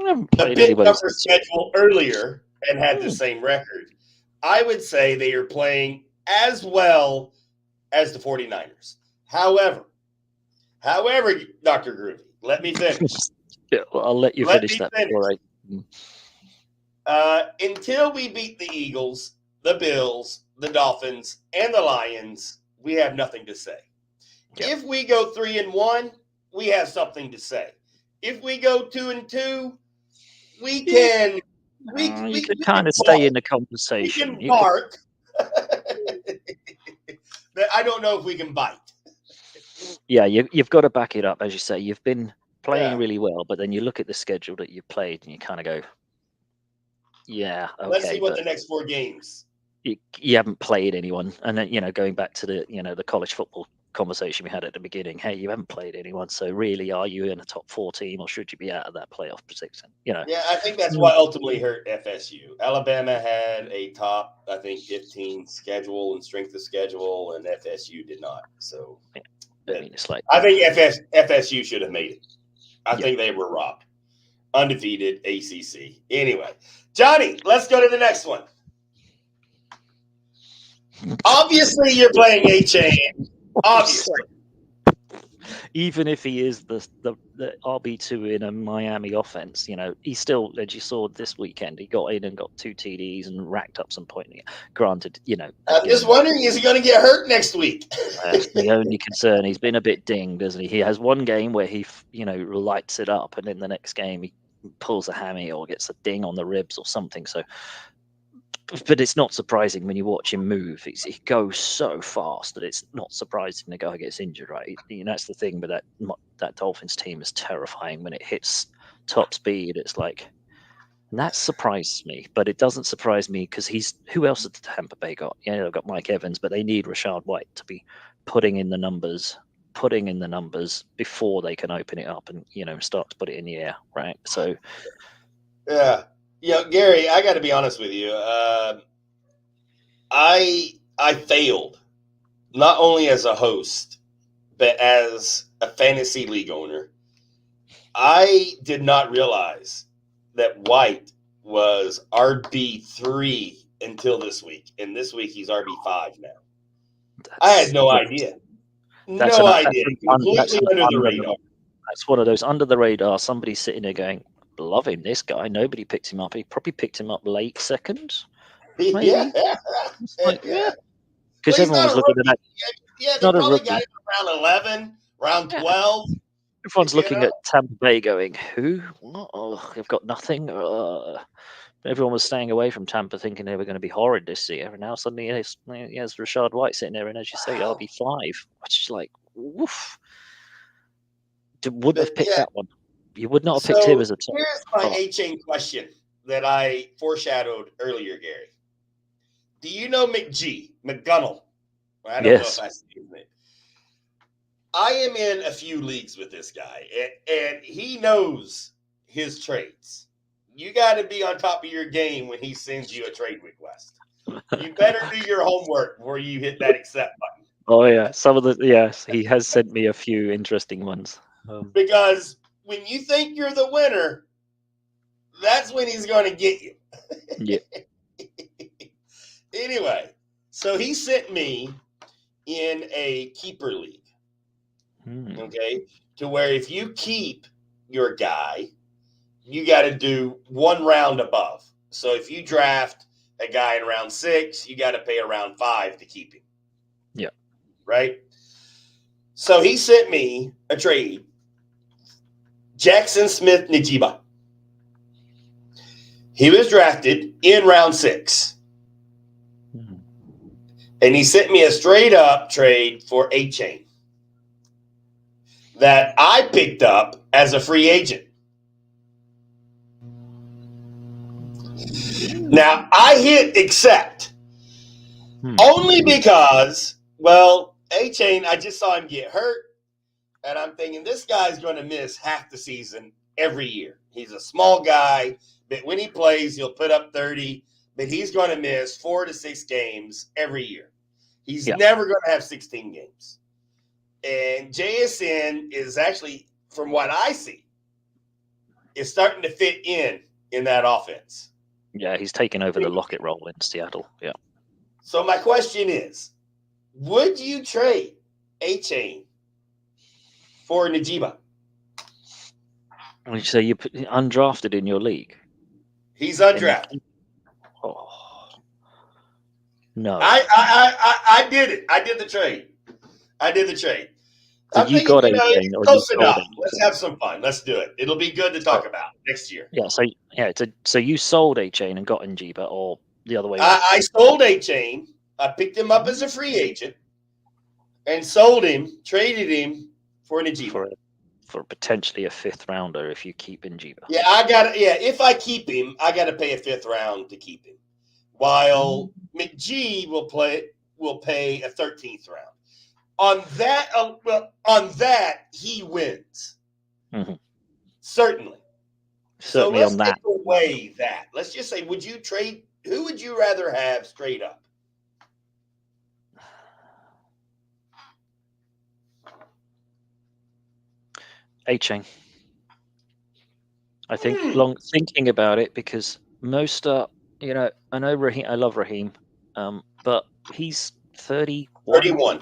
a bit tougher schedule earlier and had the same record, I would say they are playing as well as the 49ers. However, Dr. Groovy, let me finish. I'll let you finish that. All right. Until we beat the Eagles, the Bills, the Dolphins, and the Lions, we have nothing to say. If we go 3-1, we have something to say. If we go 2-2, we can. We can kind of stay in the conversation. We can bark. But I don't know if we can bite. Yeah, you've got to back it up, as you say. You've been playing really well, but then you look at the schedule that you've played, and you kind of go, "Yeah, okay." Let's see what the next 4 games. You haven't played anyone, and then going back to the the college football conversation we had at the beginning. Hey, you haven't played anyone, so really, are you in a top 4 team, or should you be out of that playoff position? Yeah, I think that's what ultimately hurt FSU. Alabama had a top, I think, 15 schedule and strength of schedule, and FSU did not. So, I mean, it's like, I think FSU should have made it. I think they were robbed. Undefeated ACC. Anyway, Johnny, let's go to the next one. Obviously, you're playing A-Chain. Obviously. Even if he is the RB2 in a Miami offense, he still, as you saw this weekend, he got in and got 2 TDs and racked up some points. Granted, I'm just wondering, is he going to get hurt next week? That's the only concern. He's been a bit dinged, doesn't he? He has one game where he, lights it up, and in the next game he pulls a hammy or gets a ding on the ribs or something. So, but it's not surprising when you watch him move. He goes so fast that it's not surprising the guy gets injured, right? That's the thing. But that Dolphins team is terrifying when it hits top speed. It's like, and that surprises me. But it doesn't surprise me because who else has Tampa Bay got? They've got Mike Evans, but they need Rashad White to be putting in the numbers before they can open it up and start to put it in the air, right? So, yeah. Gary, I got to be honest with you. I failed, not only as a host, but as a fantasy league owner. I did not realize that White was RB3 until this week. And this week he's RB5 now. I had no idea. No idea. Completely under the radar. That's one of those under the radar. Somebody's sitting there going, love him, this guy. Nobody picked him up. He probably picked him up late second. Maybe. Yeah. Because everyone was looking at that. Yeah, they probably got him around 11, round 12. Everyone's looking at Tampa Bay going, who? What? Oh, they've got nothing. Everyone was staying away from Tampa thinking they were going to be horrid this year. And now suddenly he has Rashad White sitting there. And as you say, RB5, which is like, woof. Wouldn't have picked that one. You would not have picked him as a top. Here's my A-Chain question that I foreshadowed earlier, Gary. Do you know McGunnell? I don't know if I said his name. I am in a few leagues with this guy, and he knows his trades. You got to be on top of your game when he sends you a trade request. You better do your homework before you hit that accept button. Oh, yeah. He has sent me a few interesting ones. Because when you think you're the winner, that's when he's going to get you. Yeah. Anyway, so he sent me in a keeper league. Okay, to where if you keep your guy, you got to do one round above. So if you draft a guy in round 6, you got to pay around 5 to keep him. Yeah. Right? So he sent me a trade. Jackson Smith Najiba. He was drafted in round 6. And he sent me a straight up trade for A-Chain that I picked up as a free agent. Now, I hit accept only because, well, A-Chain, I just saw him get hurt, and I'm thinking this guy's going to miss half the season every year. He's a small guy, but when he plays, he'll put up 30, but he's going to miss 4 to 6 games every year. He's never going to have 16 games. And JSN is actually, from what I see, is starting to fit in that offense. Yeah, he's taken over the Lockett role in Seattle. Yeah. So my question is, would you trade A-Chain for Najiba? So you put undrafted in your league? He's undrafted. No. I did it. I did the trade. So you got A-Chain, or close you enough. sold Let's have some fun. Let's do it. It'll be good to talk about next year. Yeah. So you sold A-Chain and got Najiba, or the other way around. I sold A-Chain. I picked him up as a free agent and sold him, traded him for Najiba. For potentially a 5th rounder if you keep Najiba. Yeah, if I keep him, I got to pay a 5th round to keep him. While McGee will pay a 13th round. On that, he wins. Mm-hmm. Certainly so let's on that. Take away that. Let's just say, would you trade? Who would you rather have straight up? A-Chain. I think thinking about it, because most are, I know Raheem. I love Raheem, but he's 31.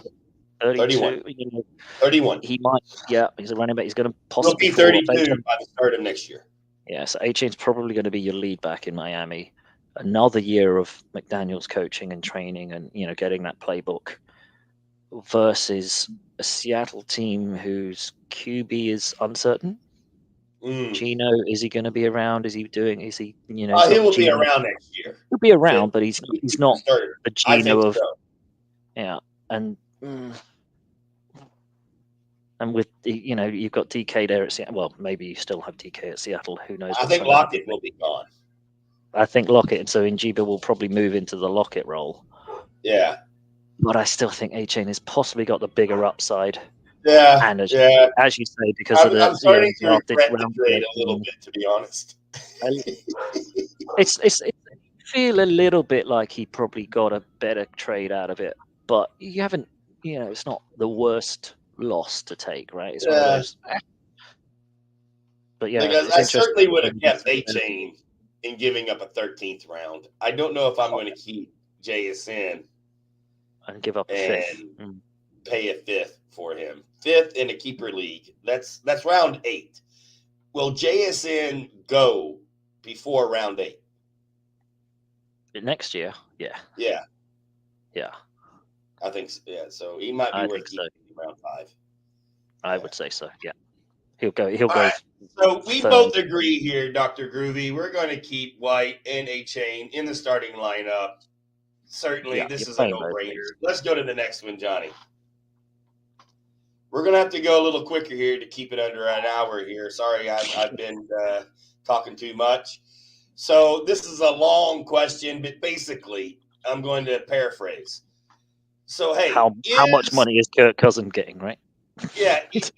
32. 31. He might, he's a running back. He's going to possibly be 32 by the start of next year. Yeah, so A-Chain's probably going to be your lead back in Miami. Another year of McDaniels coaching and training and, getting that playbook versus a Seattle team whose QB is uncertain. Gino, is he going to be around? He will be around next year. He'll be around, but he's not the Gino of, and with you've got DK there at Seattle. Well, maybe you still have DK at Seattle. Who knows? I think Lockett will be gone. I think Lockett, and so Najiba will probably move into the Lockett role. Yeah, but I still think A-Chain has possibly got the bigger upside. Yeah, and as you say, because I'm starting to regret the trade a little bit, to be honest. It's feel a little bit like he probably got a better trade out of it, but you haven't. It's not the worst loss to take, right? It's one of those. But because I certainly would have kept A-Chain in giving up a 13th round. I don't know if I'm going to keep JSN and give up a 5th. Pay a 5th for him. 5th in a keeper league. That's round 8. Will JSN go before round 8? Next year? Yeah. I think so. Yeah, so he might be worth keeping round 5. I would say so. Yeah, he'll go. Right. So we both agree here, Dr. Groovy. We're going to keep White and A-Chain in the starting lineup. Certainly, this is a no-brainer. Let's go to the next one, Johnny. We're going to have to go a little quicker here to keep it under an hour here. Sorry, I've been talking too much. So this is a long question, but basically, I'm going to paraphrase. So, hey. How much money is Kirk Cousins getting, right? Yeah. Is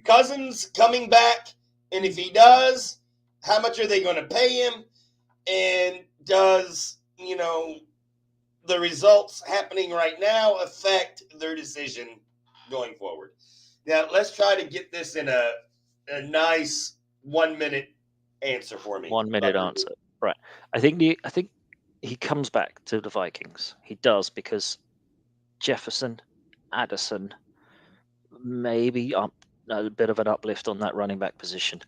Cousins coming back? And if he does, how much are they going to pay him? And does, the results happening right now affect their decision going forward? Now, let's try to get this in a a nice 1 minute answer for me. 1 minute answer. Right. I think he comes back to the Vikings. He does, because Jefferson, Addison, maybe a bit of an uplift on that running back position.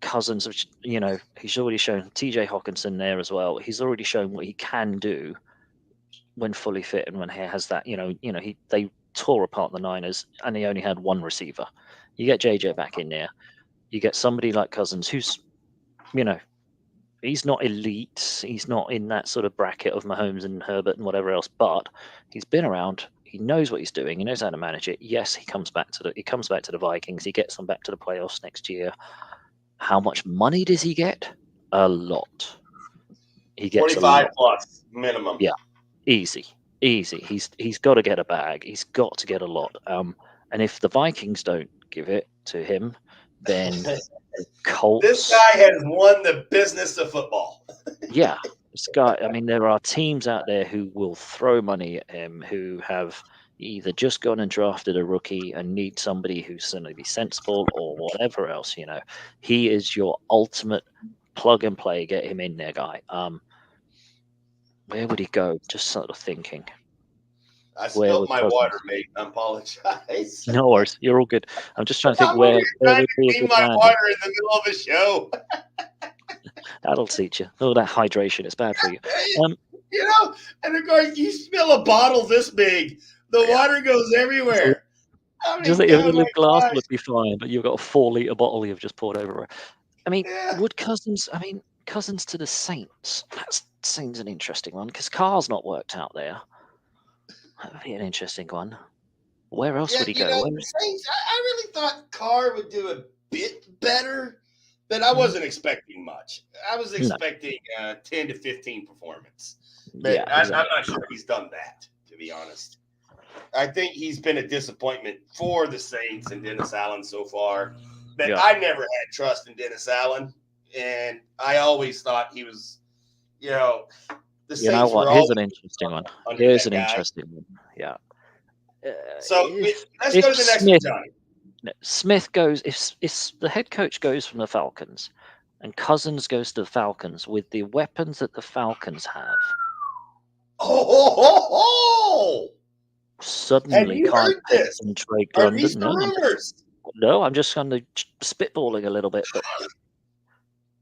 Cousins, which, he's already shown. TJ Hawkinson there as well. He's already shown what he can do when fully fit and when he has that. They tore apart the Niners and he only had one receiver. You get JJ back in there. You get somebody like Cousins, who's, he's not elite. He's not in that sort of bracket of Mahomes and Herbert and whatever else, but he's been around. He knows what he's doing. He knows how to manage it. Yes, he comes back to the Vikings. He gets them back to the playoffs next year. How much money does he get? A lot. He gets 45 plus minimum. Yeah, easy. He's got to get a bag. He's got to get a lot. And if the Vikings don't give it to him, then Colts. This guy has won the business of football. Yeah, this guy. I mean, there are teams out there who will throw money at him, who have either just gone and drafted a rookie and need somebody who's going to be sensible or whatever else. He is your ultimate plug and play. Get him in there, guy. Where would he go? Just sort of thinking. I spilled my water, mate. I apologize. No worries. You're all good. I'm just trying to think where would be a good my man. Water in the middle of a show. That'll teach you. All that hydration is bad for you. And of course, you spill a bottle this big, the water goes everywhere. Just a little glass would be fine, but you've got a 4-liter bottle you've just poured over. I mean, would Cousins? I mean, Cousins to the Saints. That seems an interesting one because Carr's not worked out there. That would be an interesting one. Where else would he go? Saints, I really thought Carr would do a bit better, but I wasn't expecting much. I was expecting 10 to 15 performance. But I'm not sure he's done that, to be honest. I think he's been a disappointment for the Saints and Dennis Allen so far. But I never had trust in Dennis Allen, and I always thought he was, the Saints you know what? were Here's an interesting one. Here's an interesting one. Yeah. So let's go to the next one, Johnny. Smith goes, if the head coach goes from the Falcons and Cousins goes to the Falcons with the weapons that the Falcons have. Suddenly can't trade London. No, I'm just kind of spitballing a little bit, but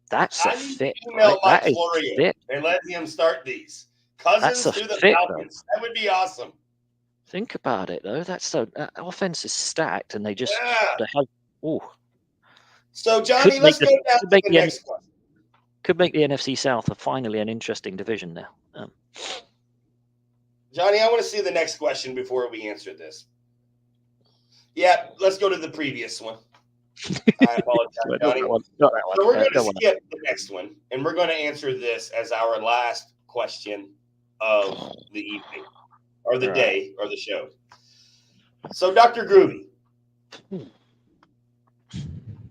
that's a fit. Email Mike Florio and let him start these. Cousins to the Falcons. That would be awesome. Think about it, though. That offense is stacked, and they just have. Ooh. So, Johnny, let's go down to the next one. Could make the NFC South finally an interesting division now. Johnny, I want to see the next question before we answer this. Yeah, let's go to the previous one. I apologize, Johnny. So we're going to skip the next one, and we're going to answer this as our last question of the evening, or the day, or the show. So, Dr. Groovy,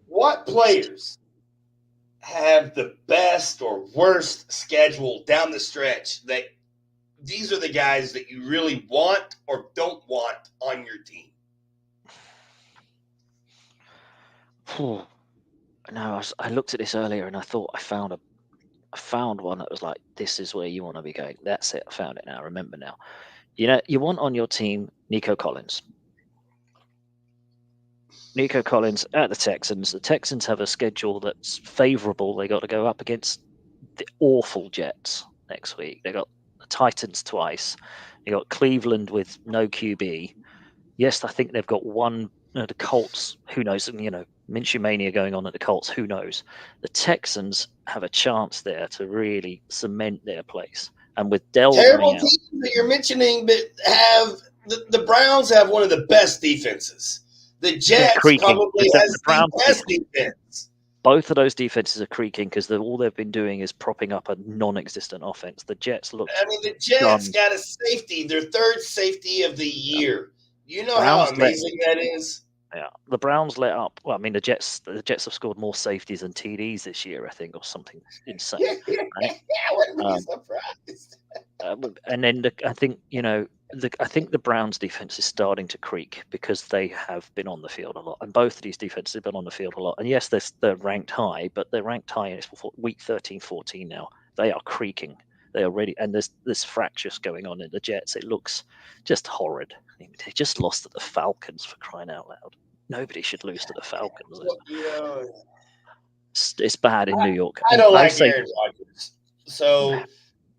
what players have the best or worst schedule down the stretch that these are the guys that you really want or don't want on your team? No, I looked at this earlier and I thought I found one that was like, this is where you want to be going. That's it. I found it now. I remember now. You want on your team Nico Collins. Nico Collins at the Texans. The Texans have a schedule that's favorable. They got to go up against the awful Jets next week. They got the Titans twice. They got Cleveland with no QB. Yes, I think they've got one. The Colts, who knows? And Minshew mania going on at the Colts, who knows? The Texans have a chance there to really cement their place. And with Dell terrible teams that you're mentioning, but have the Browns have one of the best defenses. The Jets probably has the best defense. Both of those defenses are creaking because all they've been doing is propping up a non-existent offense. The Jets look. I mean, the Jets got a safety, their third safety of the year. You know how amazing that is. Yeah, the Browns let up. Well, I mean, the Jets have scored more safeties than TDs this year, I think, or something insane. Right? I wouldn't be surprised. And then I think I think the Browns' defense is starting to creak because they have been on the field a lot, and both of these defenses have been on the field a lot. And yes, they're ranked high, but they're ranked high, and it's week 13, 14 now. They are creaking. They are ready, and there's fractures going on in the Jets. It looks just horrid. I mean, they just lost to the Falcons, for crying out loud. Nobody should lose to the Falcons. Well, It's bad in New York. I And don't I like say, Aaron Rodgers. So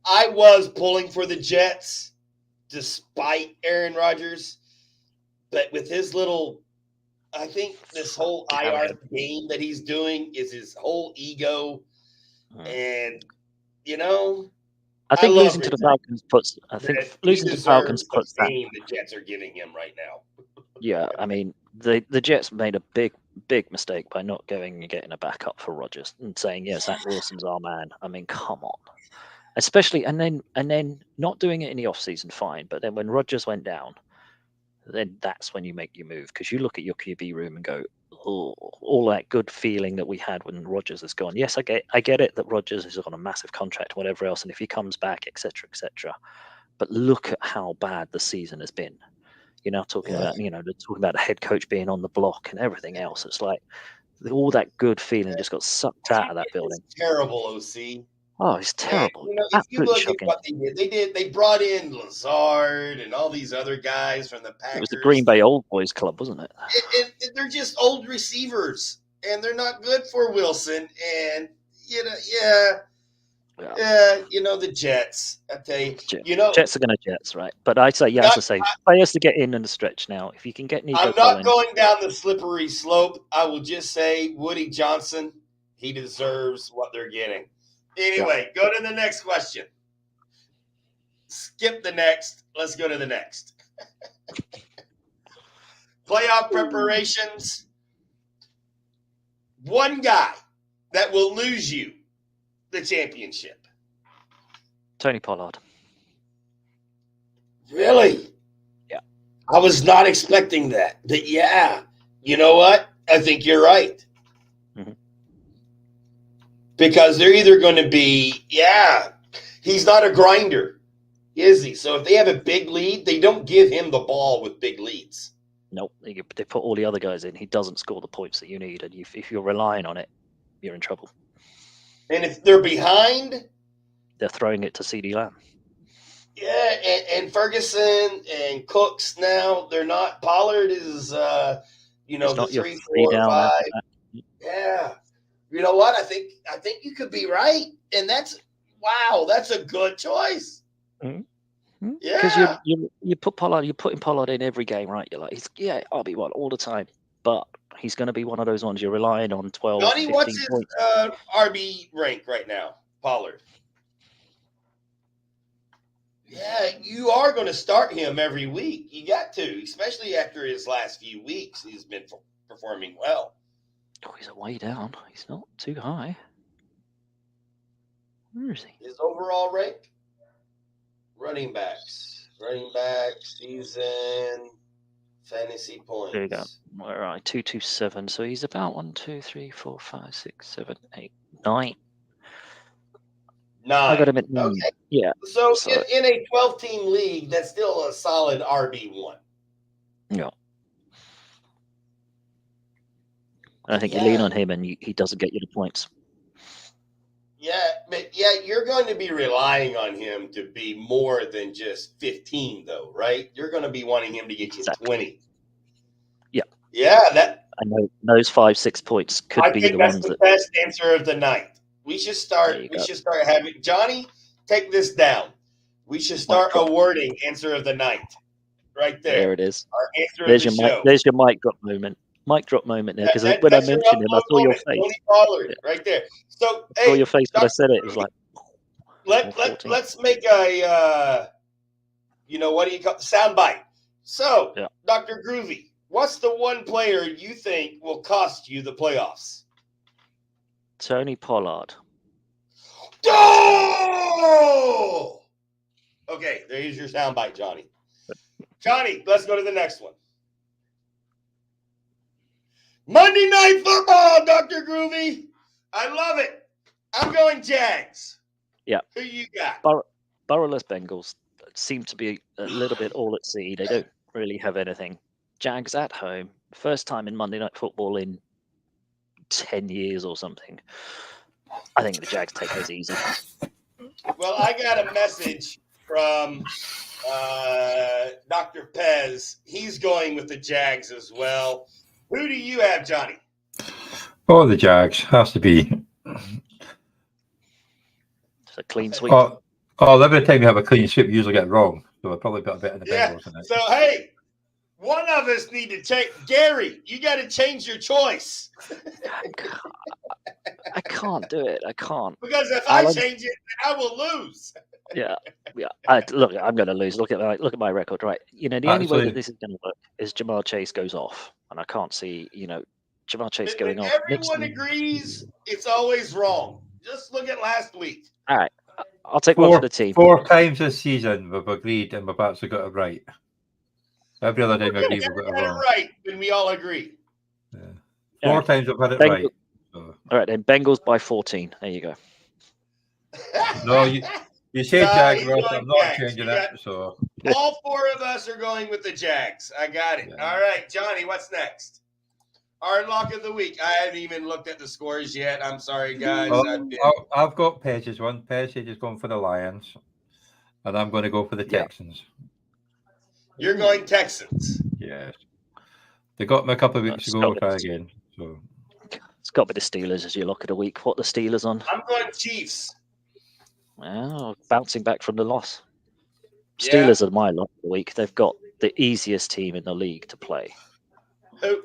I was pulling for the Jets despite Aaron Rodgers. But with his little, I think this whole IR game that he's doing is his whole ego. And, I think losing to the Falcons puts. I think losing to the Falcons puts the game the Jets are giving him right now. Yeah, I mean the Jets made a big mistake by not going and getting a backup for Rodgers and saying, "Yeah, Zach Wilson's our man." I mean, come on. Especially and then not doing it in the offseason, fine. But then when Rodgers went down, then that's when you make your move because you look at your QB room and go, "Oh, all that good feeling that we had when Rodgers is gone." Yes, I get it that Rodgers is on a massive contract, whatever else, and if he comes back, etc., etc. But look at how bad the season has been. You're now talking about, they're talking about the head coach being on the block and everything else. It's like all that good feeling just got sucked out of that building. It's terrible, OC. Oh, it's terrible. And, if you look at what they brought in Lazard and all these other guys from the Packers. It was the Green Bay Old Boys Club, wasn't it? They're just old receivers, and they're not good for Wilson. And the Jets. I tell you, Jets are going to Jets, right? But I say, as I say, players to get in the stretch now. If you can get Nico, I'm not going down the slippery slope. I will just say Woody Johnson. He deserves what they're getting. Anyway, go to the next question. Skip the next. Let's go to the next. Playoff preparations. One guy that will lose you the championship. Tony Pollard. Really? Yeah. I was not expecting that. But yeah, you know what? I think you're right. Mm-hmm. Because they're either going to be, he's not a grinder, is he? So if they have a big lead, they don't give him the ball with big leads. Nope. They put all the other guys in. He doesn't score the points that you need. And if you're relying on it, you're in trouble. And if they're behind, they're throwing it to CeeDee Lamb. Yeah, and Ferguson and Cooks now, they're not. Pollard is, the 3, 4, 5. Yeah. You know what? I think you could be right. And that's a good choice. Mm-hmm. Yeah. Because you put Pollard, you're putting Pollard in every game, right? You're like, I'll be one all the time. But he's going to be one of those ones you're relying on 12, Johnny, 15 what's his points. RB rank right now, Pollard? Yeah, you are going to start him every week. You got to, especially after his last few weeks. He's been performing well. Oh, he's way down. He's not too high. Where is he? His overall rank? Running backs, season, fantasy points. There you go. All right, 227. So he's about 1, 2, 3, 4, 5, 6, 7, 8, 9. 9. I got him at 9. Okay. Yeah. So in a 12-team league, that's still a solid RB1. Yeah. I think you lean on him and he doesn't get you the points. Yeah, but you're going to be relying on him to be more than just 15, though, right? You're going to be wanting him to get you 20. Yeah. Yeah, I know those 5, 6 points could be the ones that. That's the best answer of the night. We should start having Johnny take this down. We should start awarding answer of the night. Right there. There it is. Our answer there's of the your show. There's your mic drop moment. Mic drop moment there, because when I mentioned him, I saw your face. Tony Pollard, right there. So I saw your face when I said it. It was like. Let's make a what do you call soundbite? So, Dr. Groovy, what's the one player you think will cost you the playoffs? Tony Pollard. Oh! Okay, there's your soundbite, Johnny. Johnny, let's go to the next one. Monday Night Football, Dr. Groovy. I love it. I'm going Jags. Yeah. Who you got? Burrowless Bengals. seem to be a little bit all at sea. They don't really have anything. Jags at home, first time in Monday Night Football in 10 years or something. I think the Jags take this easy. Well, I got a message from Dr. Pez. He's going with the Jags as well. Who do you have, Johnny? Oh, the Jags. Has to be. It's a clean sweep. Every time you have a clean sweep, you usually get it wrong. So I probably put a bit in the Bengals in it. So, hey, one of us need to take Gary. You got to change your choice. I can't do it. I can't. Because if I change it, then I will lose. Yeah. Look, I'm going to lose. Look at my record, right? The only way that this is going to work is Jamar Chase goes off, and I can't see, Jamar Chase going off. Everyone agrees it's always wrong. Just look at last week. All right, I'll take one for the team. 4 times this season we've agreed, and we've actually got it right. Every other time we agree, we've got it wrong. Right when we all agree. Yeah. 4 times we've had it right. So. All right, then Bengals by 14. There you go. No, you say Jags, Ross. I'm not changing it. So all 4 of us are going with the Jags. I got it. Yeah. All right, Johnny, what's next? Our lock of the week. I haven't even looked at the scores yet. I'm sorry, guys. I've got Pez's one. Pez is going for the Lions, and I'm going to go for the Texans. You're going Texans. Yes. They got me a couple of weeks ago. We'll try again. So it's got to be the Steelers as your lock of the week. What the Steelers on? I'm going Chiefs. Well, bouncing back from the loss. Steelers are my lock of the week. They've got the easiest team in the league to play. Wait.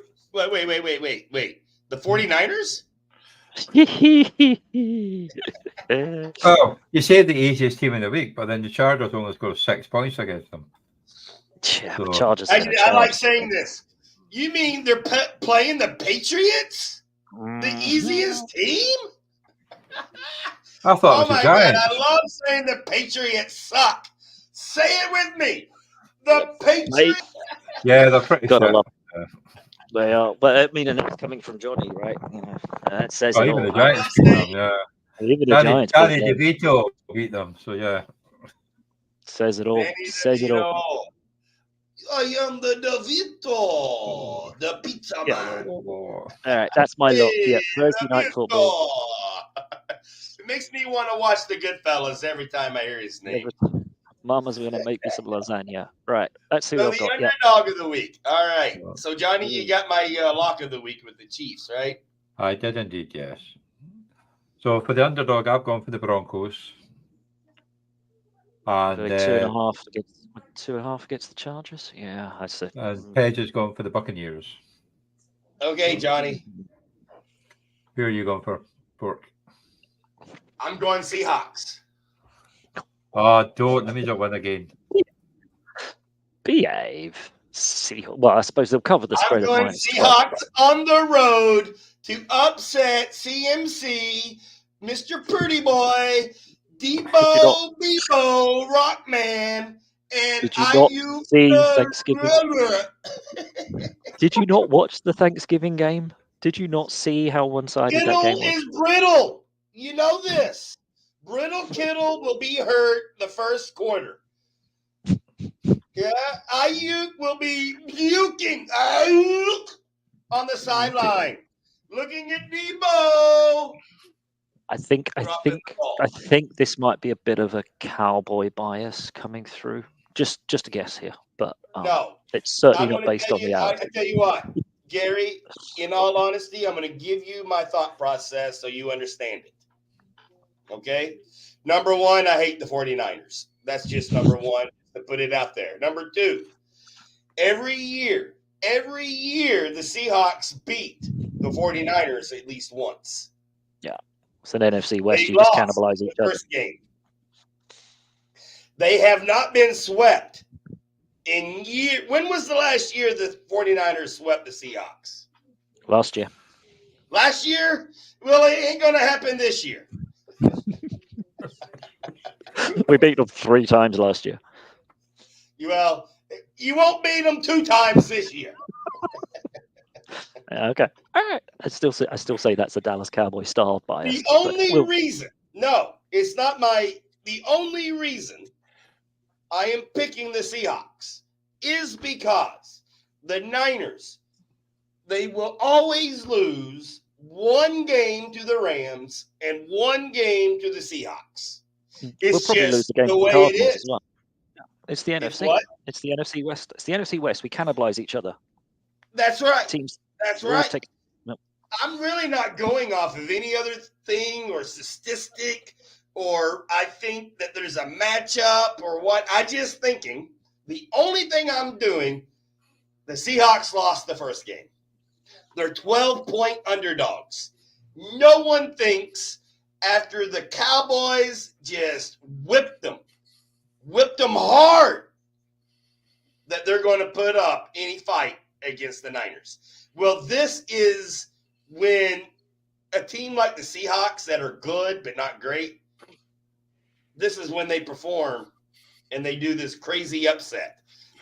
The 49ers? Oh, you say the easiest team in the week, but then the Chargers only scored 6 points against them. Yeah, the Chargers. I like saying this. You mean they're playing the Patriots? The easiest team? I thought it was the Giants. God, I love saying the Patriots suck. Say it with me. The Patriots. Yeah, they're pretty good. They are, but I mean, and it's coming from Johnny, right? That says it even all. The Giants beat them, yeah. Even the Giants. Danny DeVito beat them, so yeah. Says it all. Says it all. I am the DeVito, the pizza man. All right, that's my look. Yeah, Thursday night football. It makes me want to watch the Goodfellas every time I hear his name. Mama's going to make me some lasagna. Right, let's see what I've got. The underdog of the week. All right. So, Johnny, you got my lock of the week with the Chiefs, right? I did indeed, yes. So, for the underdog, I've gone for the Broncos. And 2.5 against the Chargers? Yeah, I see. And Page has gone for the Buccaneers. Okay, Johnny. Who are you going for, Pork? I'm going Seahawks. Oh, don't. Let me just win again. Behave. Well, I suppose they'll cover the spread. I'm going Seahawks on the road to upset CMC, Mr. Pretty Boy, Debo, Rockman, and did you not see Thanksgiving? Did you not watch the Thanksgiving game? Did you not see how one-sided that game was? Kittle is brittle. You know this. Brittle Kittle will be hurt the first quarter. Yeah, Ayuk will be puking on the sideline, looking at Debo. I think this might be a bit of a cowboy bias coming through. Just a guess here, but no, it's certainly not based on the hour. I tell you what, Gary. In all honesty, I'm going to give you my thought process so you understand it. Okay. Number one, I hate the 49ers. That's just number one, to put it out there. Number two, every year, the Seahawks beat the 49ers at least once. Yeah. It's an NFC West. You just cannibalize each other. First game. They have not been swept in year. When was the last year the 49ers swept the Seahawks? Last year. Last year? Well, it ain't going to happen this year. We beat them 3 times last year. Well, you won't beat them 2 times this year. Okay. All right. I still say that's a Dallas Cowboy style bias. The only reason, no, it's not the only reason I am picking the Seahawks is because the Niners, they will always lose one game to the Rams and one game to the Seahawks. We'll It's probably lose just the game the to the way it Cardinals as is. well. It's the It's NFC. what? It's the NFC West. It's the NFC West. We cannibalize each other. That's right. Teams. That's always right. take- no. I'm really not going off of any other thing or statistic, or I think that there's a matchup or what. I just thinking the only thing I'm doing, the Seahawks lost the first game. They're 12-point underdogs. No one thinks after the Cowboys just whipped them hard, that they're going to put up any fight against the Niners. Well, this is when a team like the Seahawks that are good but not great, this is when they perform and they do this crazy upset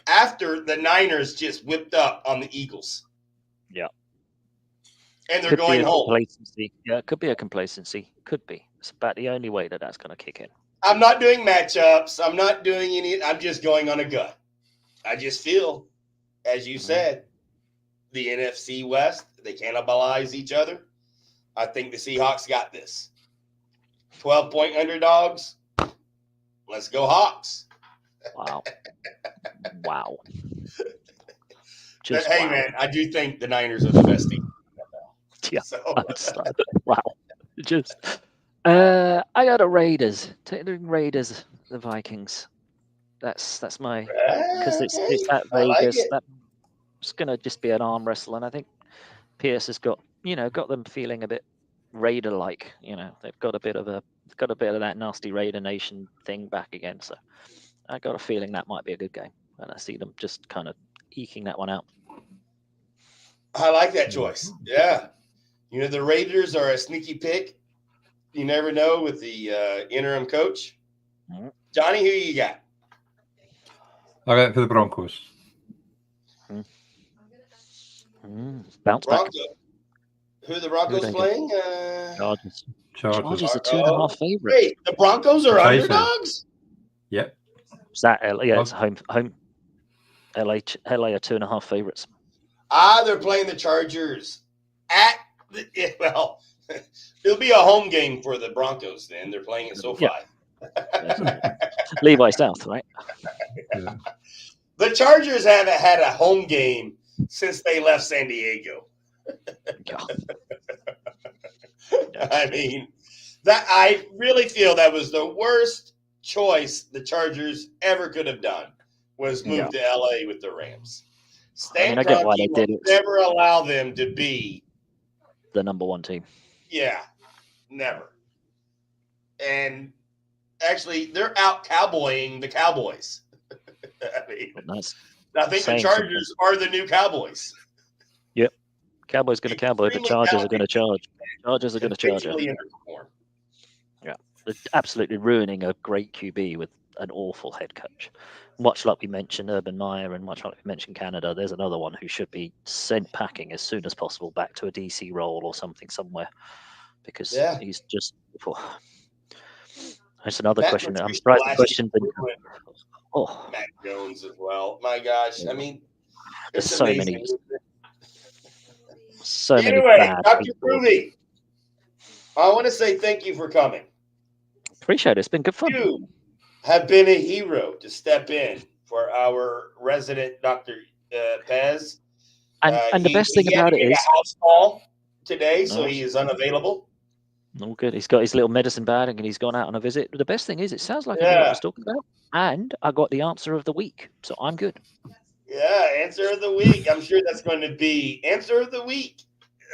after the Niners just whipped up on the Eagles. Yeah. And they're Could going be a home. complacency. Yeah, it could be a complacency. Could be. It's about the only way that that's going to kick in. I'm not doing matchups. I'm not doing any. I'm just going on a gut. I just feel, as you said, the NFC West, they cannibalize each other. I think the Seahawks got this. 12-point underdogs. Let's go Hawks. Wow. Wow. But, Just hey, wow. man, I do think the Niners are the best team. Yeah. So, Wow. Just. I got the Raiders. Take the Raiders, the Vikings. That's my, because it's at I like Vegas. it. That's gonna just be an arm wrestle, and I think Pierce has got them feeling a bit Raider-like. They've got a bit of that nasty Raider Nation thing back again. So I got a feeling that might be a good game, and I see them just kind of eking that one out. I like that choice. Yeah. The Raiders are a sneaky pick. You never know with the interim coach. Mm-hmm. Johnny, who you got? I got it for the Broncos. Bounce back. Who are the Broncos playing? Chargers. Chargers. Chargers are 2.5 favorites. Wait, the Broncos are underdogs? Yep. Is that LA? Yeah, it's home. LA are 2.5 favorites. They're playing the Chargers it'll be a home game for the Broncos then. They're playing in SoFi. Yeah. Levi South, right? Yeah. The Chargers haven't had a home game since they left San Diego. I mean, I really feel that was the worst choice the Chargers ever could have done, was move to LA with the Rams. Stan I get why they Kroenke did will it. never allow them to be The number one team. Yeah, never. And actually, they're out cowboying the Cowboys. I think the Chargers are the new Cowboys. Yep. Cowboys going to cowboy, but Chargers are going to charge. Chargers are going to charge. Yeah. They're absolutely ruining a great QB with an awful head coach. Much like we mentioned Urban Meyer and much like we mentioned Canada, there's another one who should be sent packing as soon as possible back to a DC role or something somewhere, because he's just. That's another question. I'm surprised the question didn't. Matt Jones as well. My gosh, I mean, there's it's so amazing. many. So anyway, many bad Dr. people. Groovy, I want to say thank you for coming. Appreciate it. It's been good fun. You have been a hero to step in for our resident Dr. Pez. And the best thing about it is a house call today, so he is unavailable. All good. He's got his little medicine bag and he's gone out on a visit. But the best thing is, it sounds like I knew what I was talking about, and I got the answer of the week, so I'm good. Yeah, answer of the week. I'm sure that's going to be answer of the week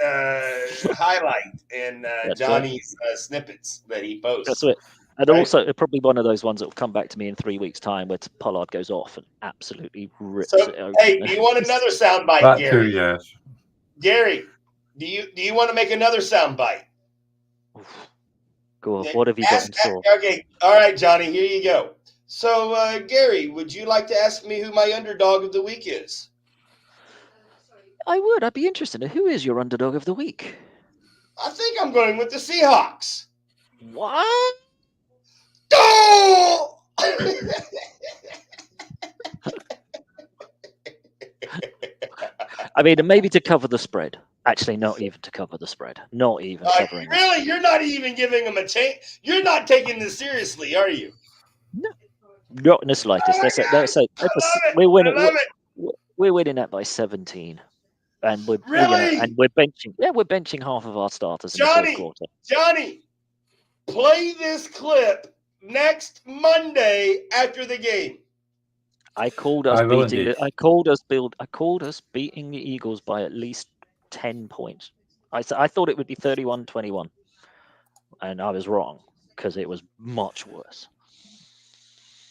highlight in Johnny's snippets that he posts. That's it. And also, probably one of those ones that will come back to me in 3 weeks' time, where Pollard goes off and absolutely rips it open. Hey, do you want another soundbite, That Gary? too, yes. Gary, do you want to make another soundbite? Go on. What have you got in store? Okay, all right, Johnny, here you go. So, Gary, would you like to ask me who my underdog of the week is? I would. I'd be interested. Who is your underdog of the week? I think I'm going with the Seahawks. What? Oh! I mean, and maybe to cover the spread. Actually, not even to cover the spread. Not even covering. Really? You're not even giving them a chance? You're not taking this seriously, are you? No, not in the slightest. We're winning that by 17. And we're benching. Yeah, we're benching half of our starters in the fourth quarter. Johnny, play this clip next Monday after the game. I called us beating the Eagles by at least 10 points. I thought it would be 31-21, and I was wrong because it was much worse.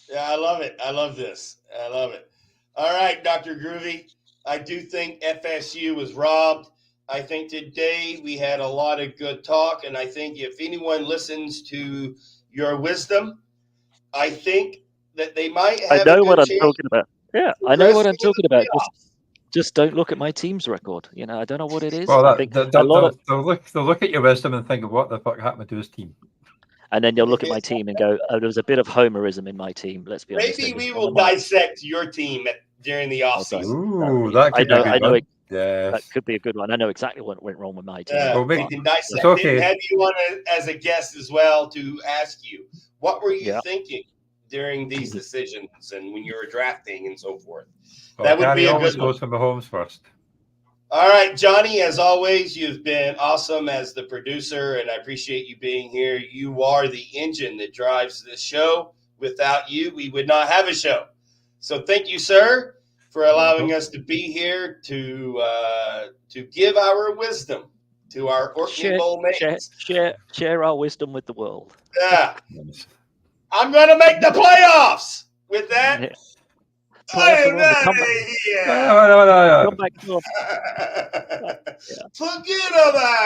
Yeah, I love it. I love this. I love it. All right, Dr. Groovy. I do think FSU was robbed. I think today we had a lot of good talk, and I think if anyone listens to your wisdom, I think that they might have. I know what I'm talking about. Yeah, I know what I'm talking about. Just don't look at my team's record. You know, I don't know what it is. Well, I think they'll look at your wisdom and think of what the fuck happened to his team. And then they'll look at my team and go, "Oh, there was a bit of homerism in my team." Let's be honest. Maybe we will dissect your team during the offseason. Ooh, that could be a good one. Yes. That could be a good one. I know exactly what went wrong with my team. Yeah, we can dissect it and have you on as a guest as well to ask you, what were you thinking during these decisions and when you were drafting and so forth? Well, that would be a good one. Goes for Mahomes first. All right, Johnny, as always, you've been awesome as the producer, and I appreciate you being here. You are the engine that drives this show. Without you, we would not have a show. So thank you, sir, for allowing us to be here to give our wisdom to our Orkney Bowl mates. Share our wisdom with the world. Yeah. I'm going to make the playoffs with that. Yeah. Come back. Come back. Forget about